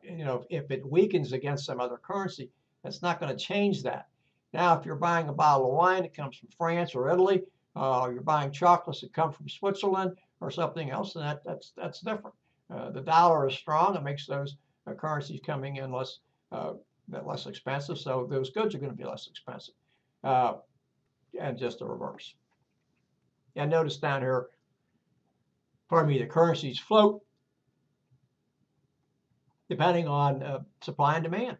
You know, if it weakens against some other currency, that's not going to change that. Now, if you're buying a bottle of wine that comes from France or Italy, or you're buying chocolates that come from Switzerland or something else, then that's different. The dollar is strong; it makes those currencies coming in less expensive, so those goods are going to be less expensive, and just the reverse. And notice down here, pardon me, the currencies float depending on supply and demand.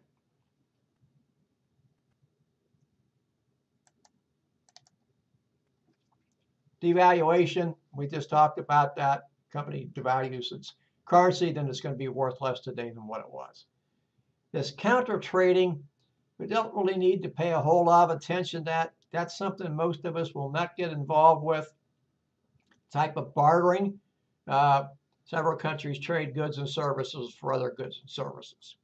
Devaluation, we just talked about that. Company devalues its currency, then it's going to be worth less today than what it was. This counter trading, we don't really need to pay a whole lot of attention to that. That's something most of us will not get involved with. Type of bartering. Several countries trade goods and services for other goods and services.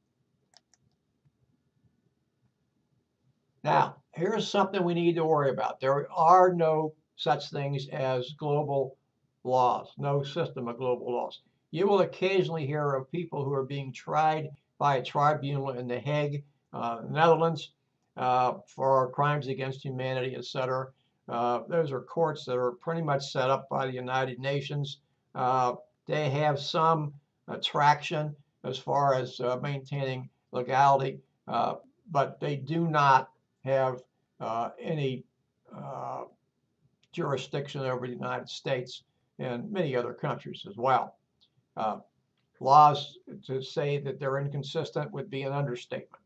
Now, here's something we need to worry about. There are no such things as global laws, no system of global laws. You will occasionally hear of people who are being tried by a tribunal in The Hague, Netherlands, for crimes against humanity, etc. Those are courts that are pretty much set up by the United Nations. They have some traction as far as maintaining legality, but they do not have any jurisdiction over the United States and many other countries as well. Laws to say that they're inconsistent would be an understatement.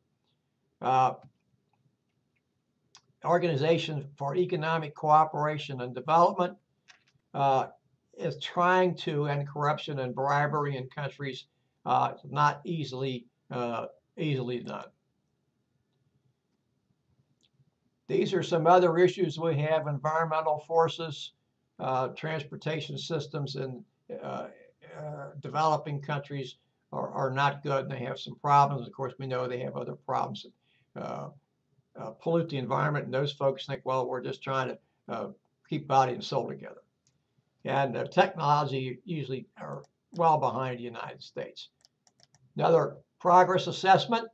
Organization for Economic Cooperation and Development is trying to end corruption and bribery in countries. Not easily done. These are some other issues we have: environmental forces, transportation systems in developing countries are not good, and they have some problems. Of course, we know they have other problems. Pollute the environment, and those folks think, well, we're just trying to keep body and soul together. And technology usually are well behind the United States. Another progress assessment.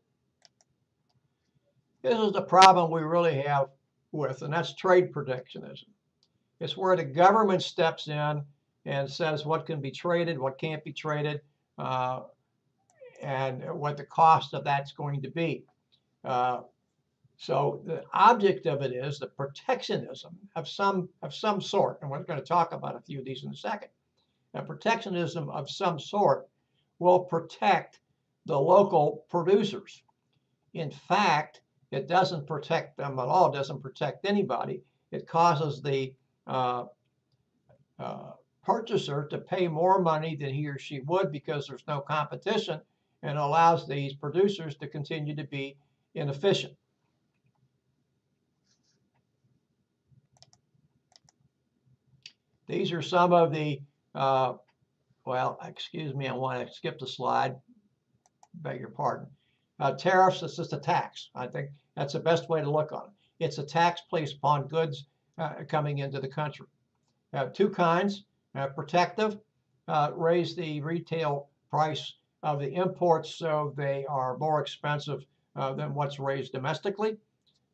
This is the problem we really have with, and that's trade protectionism. It's where the government steps in and says what can be traded, what can't be traded, and what the cost of that's going to be. So the object of it is the protectionism of some sort, and we're going to talk about a few of these in a second. And protectionism of some sort will protect the local producers. In fact, it doesn't protect them at all. It doesn't protect anybody. It causes the purchaser to pay more money than he or she would because there's no competition, and allows these producers to continue to be inefficient. These are some of the, well, excuse me, I want to skip the slide. Beg your pardon. Tariffs, it's just a tax. I think that's the best way to look on it. It's a tax placed upon goods coming into the country. Two kinds: protective, raise the retail price of the imports so they are more expensive than what's raised domestically.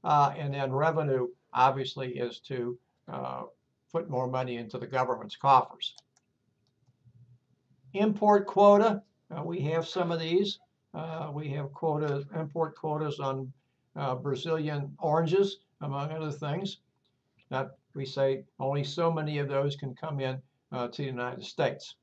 And then revenue, obviously, is to put more money into the government's coffers. Import quota, we have some of these. We have import quotas on Brazilian oranges, among other things. We say only so many of those can come in to the United States.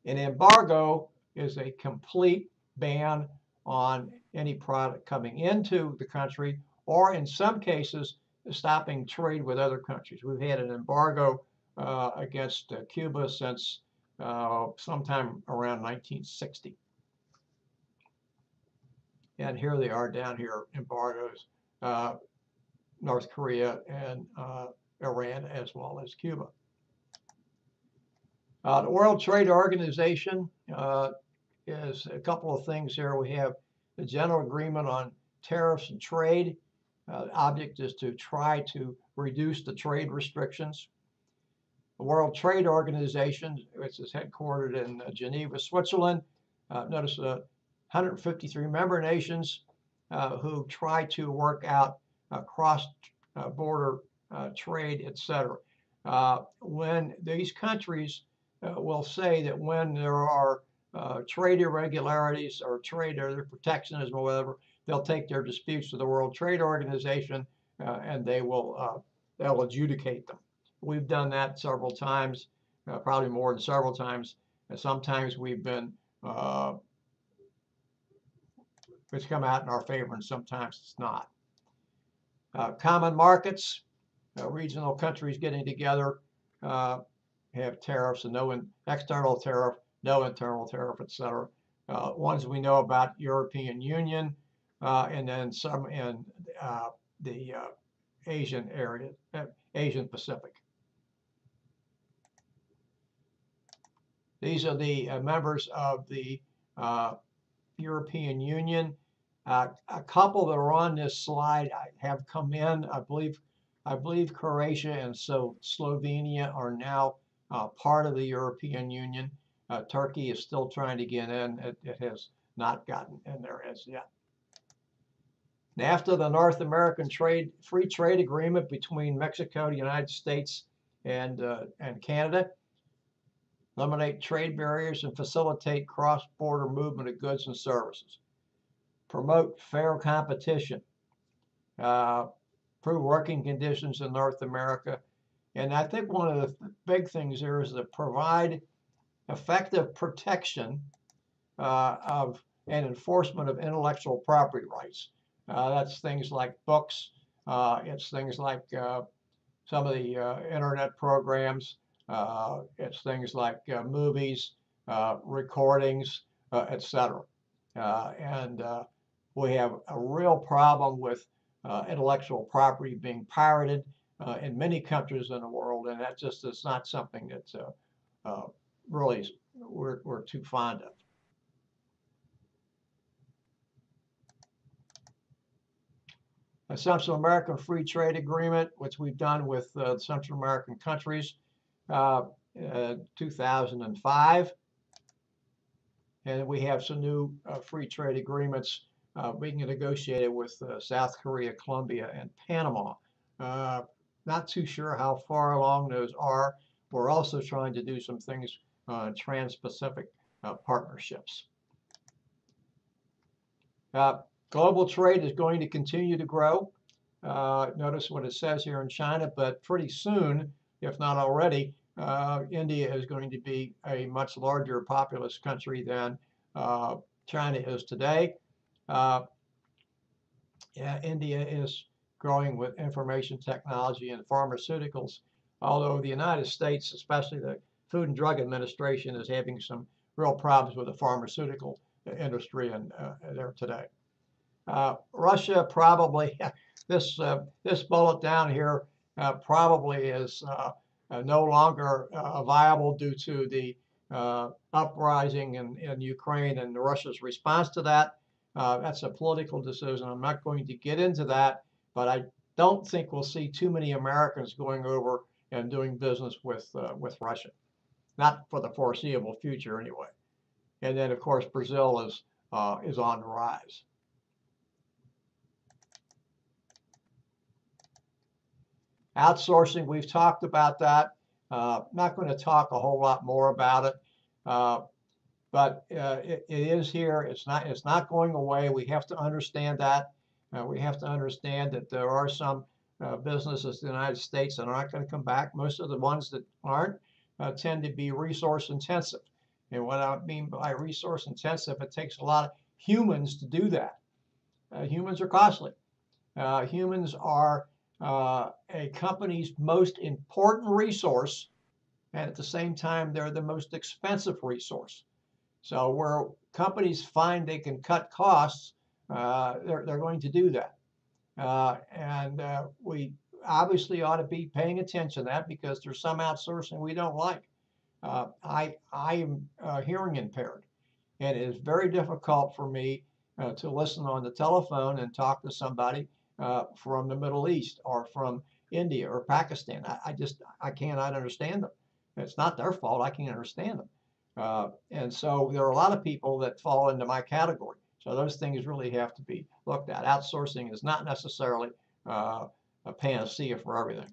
An embargo is a complete ban on any product coming into the country, or in some cases, stopping trade with other countries. We've had an embargo against Cuba since sometime around 1960. And here they are down here, embargoes, North Korea and Iran, as well as Cuba. The World Trade Organization is a couple of things here. We have the General Agreement on Tariffs and Trade. The object is to try to reduce the trade restrictions. The World Trade Organization, which is headquartered in Geneva, Switzerland. Notice 153 member nations who try to work out cross-border trade, etc. When these countries will say that when there are trade irregularities or trade or protectionism or whatever, they'll take their disputes to the World Trade Organization and they'll adjudicate them. We've done that several times, probably more than several times. And sometimes we've been it's come out in our favor, and sometimes it's not. Common markets, regional countries getting together have tariffs and no external tariff, no internal tariff, etc. Ones we know about: European Union, and then some in the Asian area, Asian Pacific. These are the members of the European Union. A couple that are on this slide have come in. I believe Croatia and so Slovenia are now part of the European Union. Turkey is still trying to get in. It has not gotten in there as yet. NAFTA, the North American Free Trade Agreement between Mexico, the United States, and Canada. Eliminate trade barriers and facilitate cross-border movement of goods and services. Promote fair competition. Improve working conditions in North America. And I think one of the big things here is to provide effective protection of and enforcement of intellectual property rights. That's things like books. It's things like some of the internet programs. It's things like movies, recordings, etc. And we have a real problem with intellectual property being pirated in many countries in the world, and that just is not something that really we're too fond of. The Central American Free Trade Agreement, which we've done with Central American countries, 2005. And we have some new free trade agreements being negotiated with South Korea, Colombia, and Panama. Not too sure how far along those are. We're also trying to do some things on Trans-Pacific partnerships. Global trade is going to continue to grow. Notice what it says here in China, but pretty soon, if not already, India is going to be a much larger populous country than China is today. India is growing with information technology and pharmaceuticals, although the United States, especially the Food and Drug Administration, is having some real problems with the pharmaceutical industry there today. Russia probably, this bullet down here probably is no longer viable due to the uprising in Ukraine and Russia's response to that. That's a political decision. I'm not going to get into that, but I don't think we'll see too many Americans going over and doing business with Russia, not for the foreseeable future anyway. And then, of course, Brazil is on the rise. Outsourcing, we've talked about that. Not going to talk a whole lot more about it, but it is here. It's not going away. We have to understand that. We have to understand that there are some businesses in the United States that are not going to come back. Most of the ones that aren't tend to be resource intensive. And what I mean by resource intensive, it takes a lot of humans to do that. Humans are costly. Humans are a company's most important resource, and at the same time, they're the most expensive resource. So where companies find they can cut costs, they're going to do that. And we obviously ought to be paying attention to that because there's some outsourcing we don't like. I am hearing impaired, and it is very difficult for me to listen on the telephone and talk to somebody from the Middle East or from India or Pakistan. I cannot understand them. It's not their fault. I can't understand them. And so there are a lot of people that fall into my category. So those things really have to be looked at. Outsourcing is not necessarily a panacea for everything.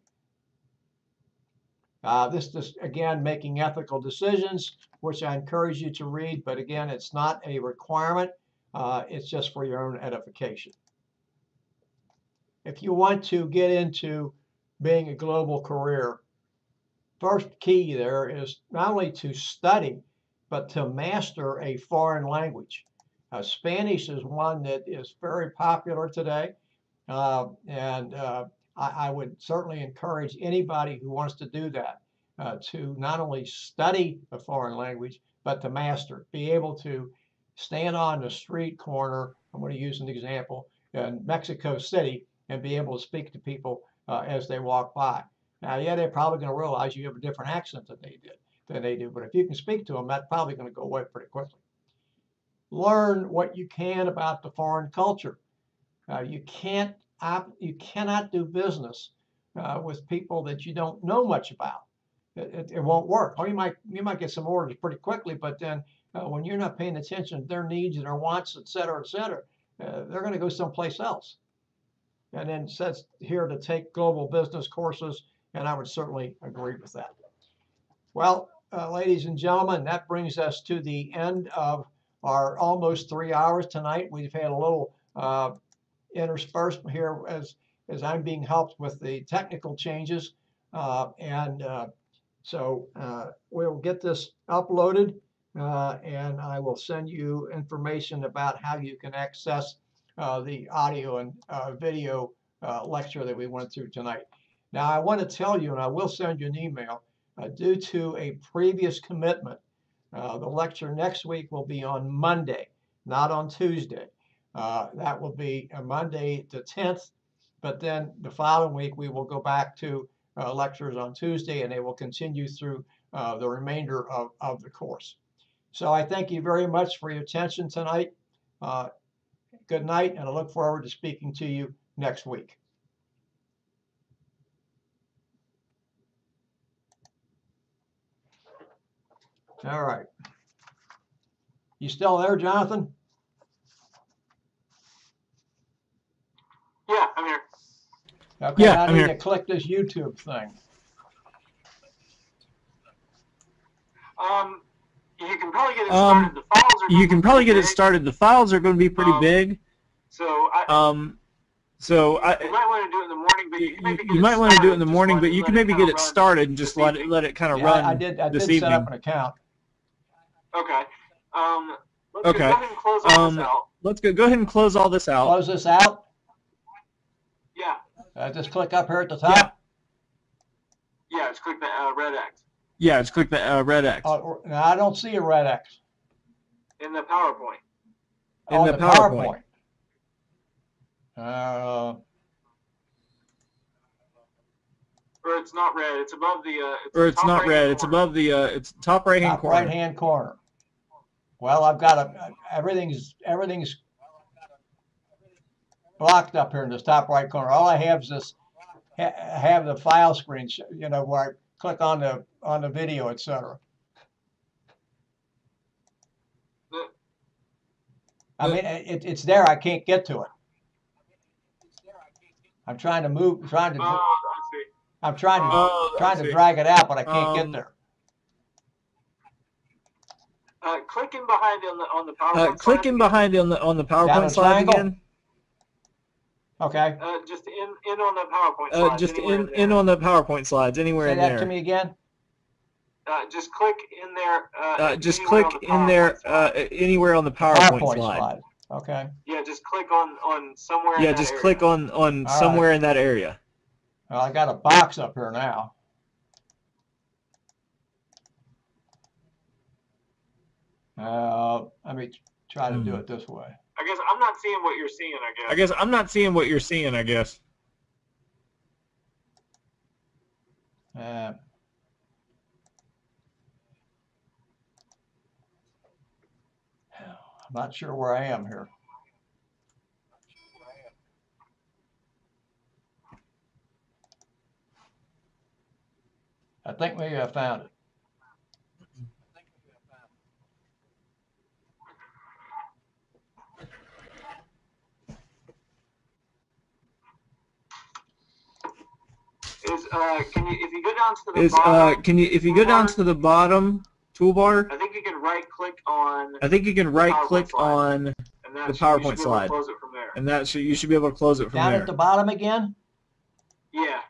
This again, making ethical decisions, which I encourage you to read, but again, it's not a requirement. It's just for your own edification. If you want to get into being a global career, first key there is not only to study, but to master a foreign language. Spanish is one that is very popular today, and I would certainly encourage anybody who wants to do that to not only study a foreign language, but to master it. Be able to stand on the street corner, I'm going to use an example, in Mexico City, and be able to speak to people as they walk by. Now, yeah, they're probably going to realize you have a different accent than they do, but if you can speak to them, that's probably going to go away pretty quickly. Learn what you can about the foreign culture. You cannot do business with people that you don't know much about. It won't work. Or you might get some orders pretty quickly, but then when you're not paying attention to their needs and their wants, et cetera, they're going to go someplace else. and then says here to take global business courses, and I would certainly agree with that. Well, ladies and gentlemen, that brings us to the end of our almost 3 hours tonight. We've had a little interspersed here as I'm being helped with the technical changes. So we'll get this uploaded and I will send you information about how you can access the audio and video lecture that we went through tonight. Now, I want to tell you, and I will send you an email, due to a previous commitment, the lecture next week will be on Monday, not on Tuesday. That will be Monday the 10th, but then the following week we will go back to lectures on Tuesday, and they will continue through the remainder of the course. So I thank you very much for your attention tonight. Good night, and I look forward to speaking to you next week. All right. You still there, Jonathan? Yeah, I'm here. Okay, Yeah, I I'm need here. to click this YouTube thing. You can probably get it started. The files are You can probably get it big. started. The files are going to be pretty big. So So you might want to do it in the morning, but you might want to do it in the morning, but you can maybe get it started and just let it kind of run I did this set up evening. an account. Okay. Let's Okay. go ahead and close all this out. Let's go ahead and close all this out. Close this out. Yeah. Just click up here at the top. Yeah, just click the red X. Yeah, just click the red X. No, I don't see a red X. In the PowerPoint. In the PowerPoint. Or it's not red. It's above the. It's not red. It's above the. It's top right-hand corner. Right-hand corner. Well, I've got everything's blocked up here in this top right corner. All I have is this. Have the file screen, you know, where I click on the video, etc. I mean, it's there. I can't get to it. I'm trying to move. I'm trying to drag it out, but I can't get there. Click in behind on the PowerPoint. Click in behind on the PowerPoint slide again. Okay. Just in on the PowerPoint slides. Just in on the PowerPoint slides, anywhere in there. Say that to me again. Just click in there. Just click in there anywhere on the PowerPoint slide. Okay. Yeah, just click on somewhere. Yeah, just click on somewhere in that area. Well, I got a box up here now. Let me try to do it this way. I guess I'm not seeing what you're seeing, I'm not seeing what you're seeing, I guess. I'm not sure where I am here. I think maybe I found it. If you go down to the bottom, if you go down to the bottom toolbar, I think you can right click on. the PowerPoint slide, Close it from there. and you should be able to close it from Down there. at the bottom again. Yeah.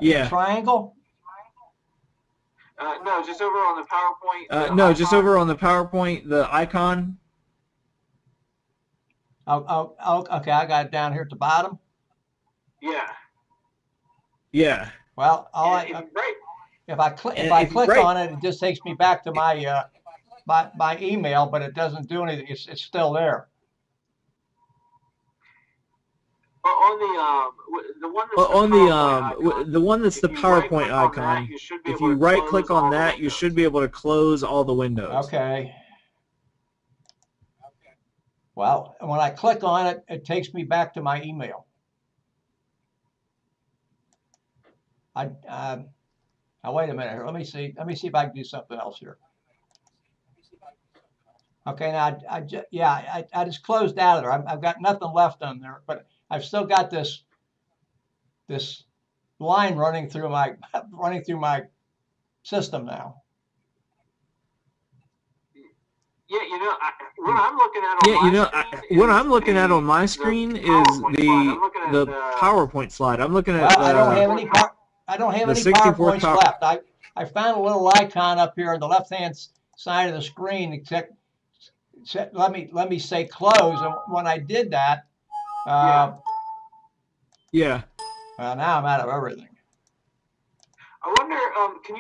Yeah. Triangle. No, just over on the PowerPoint. No, just over on the PowerPoint, the icon. Oh, okay. I got it down here at the bottom. Yeah. Yeah. Well, if I click on it, it just takes me back to my my email, but it doesn't do anything. It's still there. On the one that's the PowerPoint icon, if you right click on that, you should be able to close all the windows. Okay. Well, when I click on it, it takes me back to my email. Now wait a minute here. Let me see if I can do something else here. Okay, now I just closed out of there. I've got nothing left on there, but I've still got this line running through my system now. Yeah, what I'm looking at on what I'm looking at on my screen is the PowerPoint slide. I'm looking at I don't have any PowerPoints left. I found a little icon up here on the left-hand side of the screen. Except, let me say close. And when I did that, yeah. Well, now I'm out of everything. I wonder, can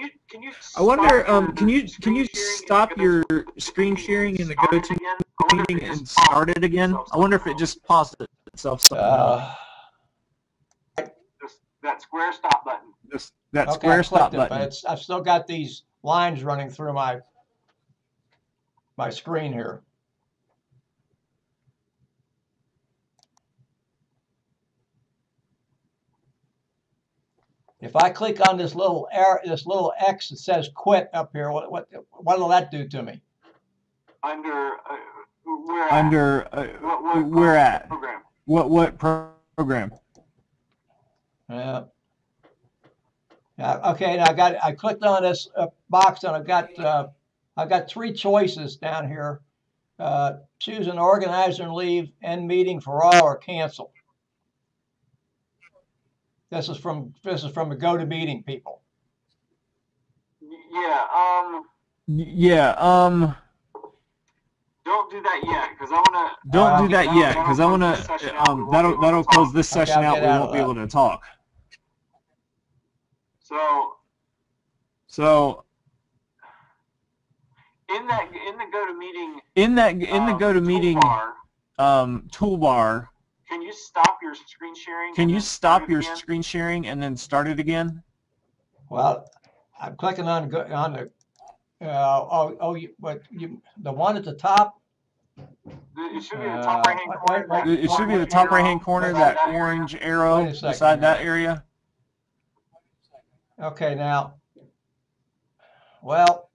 you stop your screen sharing in the GoToMeeting and start it again? I wonder if it just paused itself somehow. That square stop button. That square stop button. But I've still got these lines running through my screen here. If I click on this little X that says quit up here, what will that do to me? Where at? Program? What program? Yeah. Okay. Now I clicked on this box and I've got three choices down here. Choose an organizer and leave, end meeting for all, or cancel. This is from the GoToMeeting people. Yeah. Don't do that yet, because I wanna. Don't do that yet, because I wanna. That'll close this session out. We won't be able to talk. So. In the GoToMeeting. In the GoToMeeting toolbar. Can you stop your screen sharing? Can you stop your screen sharing and then start it again? Well, I'm clicking on the the one at the top. It should be the top right hand corner. It should be the top right hand corner, that orange arrow beside that area. Okay, now, well,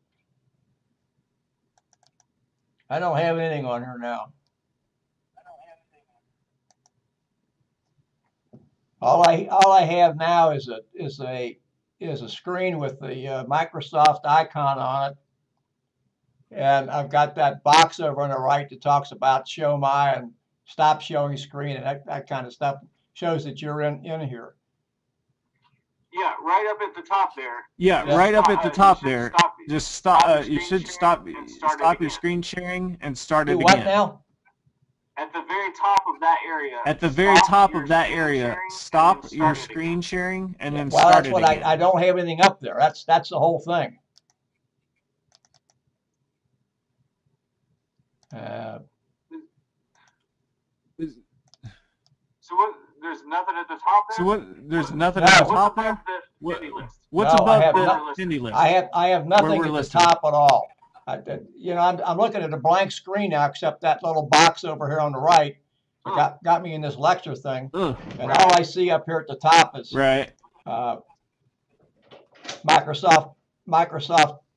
I don't have anything on here now. All I have now is a screen with the Microsoft icon on it, and I've got that box over on the right that talks about show my and stop showing screen and that kind of stuff. Shows that you're in here. Yeah, right up at the top there. Yeah, right up at the top there. Just stop. You should stop your screen sharing and start it again. What now? At the very top of that area. At the very top of that area, stop your screen sharing and then start it again. Well, that's what I don't have anything up there. That's the whole thing. So what? There's nothing at the top there. So what? There's nothing at the top there. What's above the attendee list? I have nothing at the top at all. I'm looking at a blank screen now, except that little box over here on the right. Got me in this lecture thing, and all I see up here at the top is Microsoft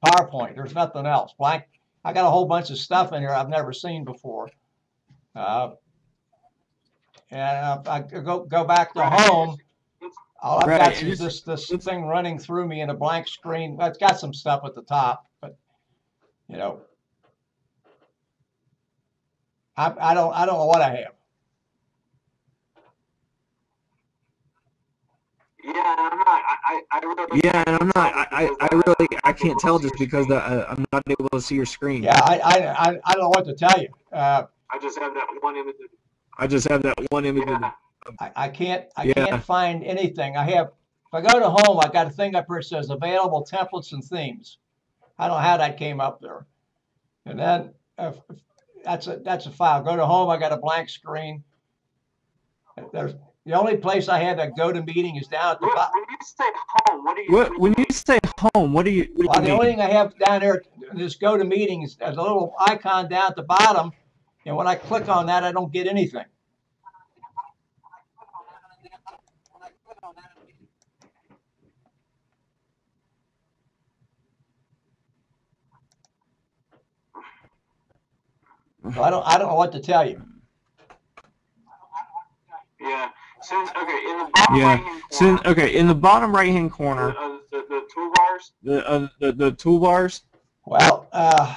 PowerPoint. There's nothing else. Blank. I got a whole bunch of stuff in here I've never seen before. And if I go back to home, all I've got is this thing running through me in a blank screen. It's got some stuff at the top, but I don't know what I have. I can't tell just because I'm not able to see your screen. Yeah, I don't know what to tell you. I just have that one image. I can't find anything. If I go to home, I got a thing up here that says available templates and themes. I don't know how that came up there. And then that's a file. Go to home, I got a blank screen. There's the only place I have that GoToMeeting is down at the bottom. When you say home, what do you? When you say home, what do you mean? The only thing I have down there in this GoToMeeting is there's a little icon down at the bottom, and when I click on that, I don't get anything. So I don't know what to tell you. Yeah. Okay, in the bottom right-hand corner. Okay, in the bottom right-hand corner. The toolbars. The toolbars. Well, are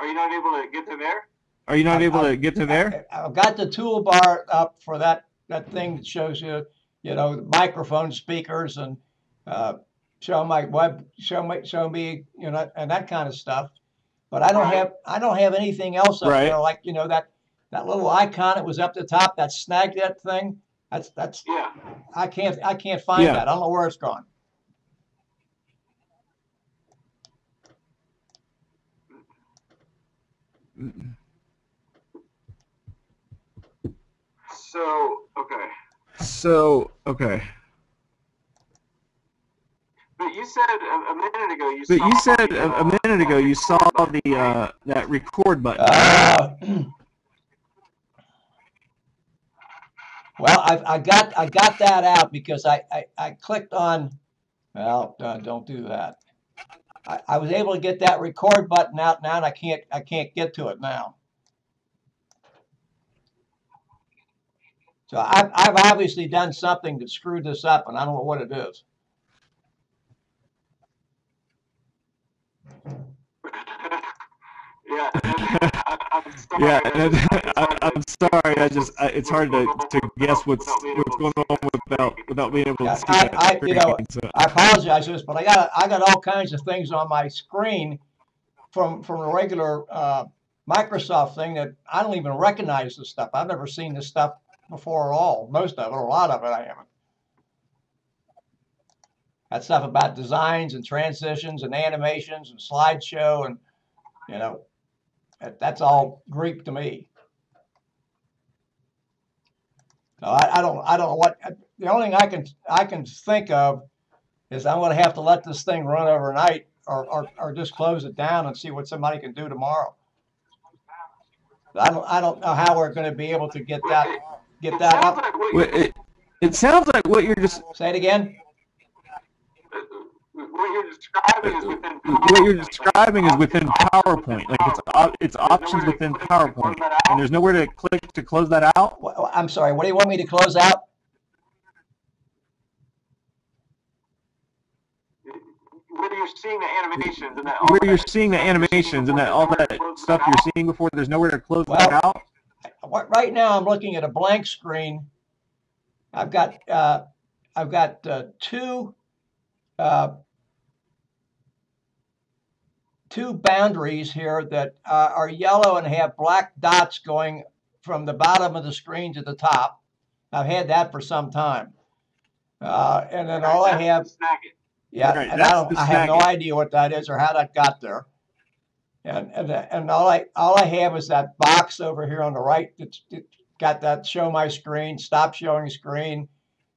you not able to get to there? Are you not able to get to there? I've got the toolbar up for that thing that shows you, you know, microphone speakers and show me, you know, and that kind of stuff. But I don't have anything else up there, like, you know, that little icon that was up the top, that SnagNet thing. That's yeah. I can't find that. I don't know where it's gone. So okay. But you said a minute ago you saw the that record button. Well, I got that out because I clicked on. Well, don't do that. I was able to get that record button out now, and I can't get to it now. So I've obviously done something that screwed this up, and I don't know what it is. Yeah, I'm sorry. I'm sorry. It's hard to guess what's going on without being able to see that screen. You know, I apologize for this, but I got all kinds of things on my screen from a regular Microsoft thing that I don't even recognize this stuff. I've never seen this stuff before at all. Most of it, or a lot of it, I haven't. That stuff about designs and transitions and animations and slideshow and, you know, that's all Greek to me. No, I don't know what. The only thing I can think of is I'm going to have to let this thing run overnight, or just close it down and see what somebody can do tomorrow. I don't know how we're going to be able to get that up. It sounds like what you're just. Say it again. What you're describing is within PowerPoint. What you're describing is within PowerPoint. Like it's options within PowerPoint, and there's nowhere to click to close that out. I'm sorry. What do you want me to close out? Where you're seeing the animations and that. Where you're seeing the animations and that all that stuff you're seeing before, there's nowhere to close that out. Right now, I'm looking at a blank screen. I've got two boundaries here that are yellow and have black dots going from the bottom of the screen to the top. I've had that for some time. And then all I have, and I have no idea what that is or how that got there. And all I have is that box over here on the right that's got that show my screen, stop showing screen,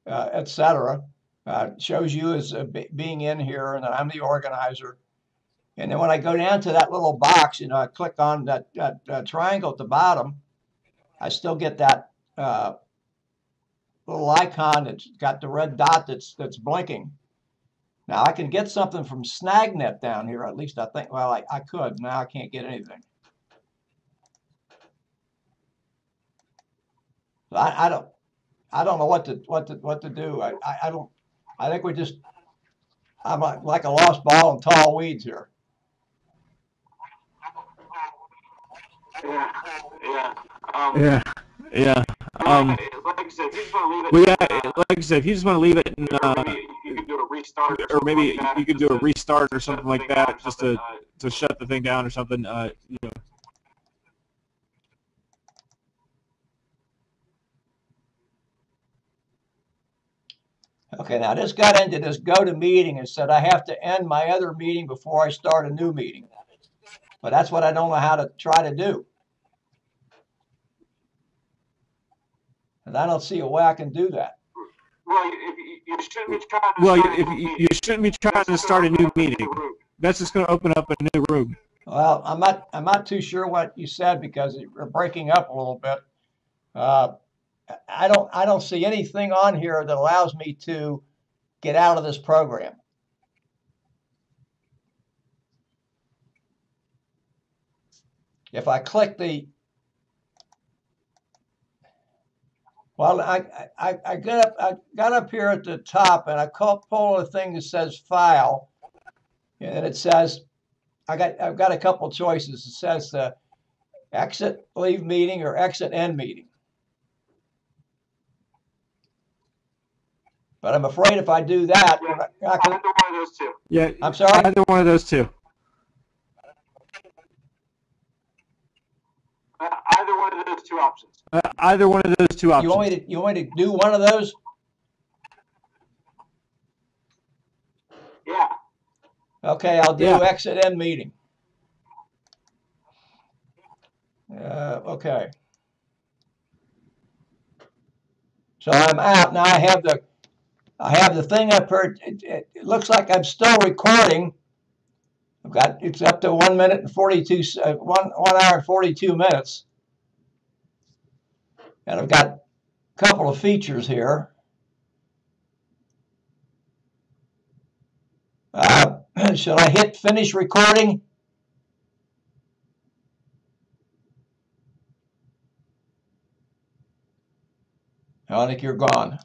etc. Shows you as being in here, and that I'm the organizer. And then when I go down to that little box, you know, I click on that triangle at the bottom, I still get that little icon that's got the red dot that's blinking. Now I can get something from SnagNet down here, at least I think. Well, I could. Now I can't get anything. So I don't know what to do. I don't. I think we just. I'm like a lost ball in tall weeds here. Yeah. Like I said, if you just want to leave it. Like I said, if you just want to leave it, and, you could do a restart, or maybe you could do a restart or something like that, just to shut the thing down or something. You know. Okay, now this got into this GoToMeeting and said I have to end my other meeting before I start a new meeting. But that's what I don't know how to try to do. And I don't see a way I can do that. Well, you shouldn't be trying to. Well, you shouldn't be trying to start a new meeting. That's just going to open up a new room. Well, I'm not too sure what you said because you're breaking up a little bit. I don't see anything on here that allows me to get out of this program. If I click the Well, I got up here at the top and I pull a thing that says file, and it says I've got a couple choices. It says exit leave meeting or exit end meeting. But I'm afraid if I do that, yeah, either one of those two. Yeah, I'm sorry? either one of those two. Either one of those two options. Either one of those two options. You want me to do one of those? Yeah. Okay, I'll do Yeah. exit end meeting. Okay. So I'm out now. I have the thing up here. It looks like I'm still recording. It's up to 1 minute and 42 1 hour and 42 minutes, and I've got a couple of features here. Should I hit finish recording? I think you're gone.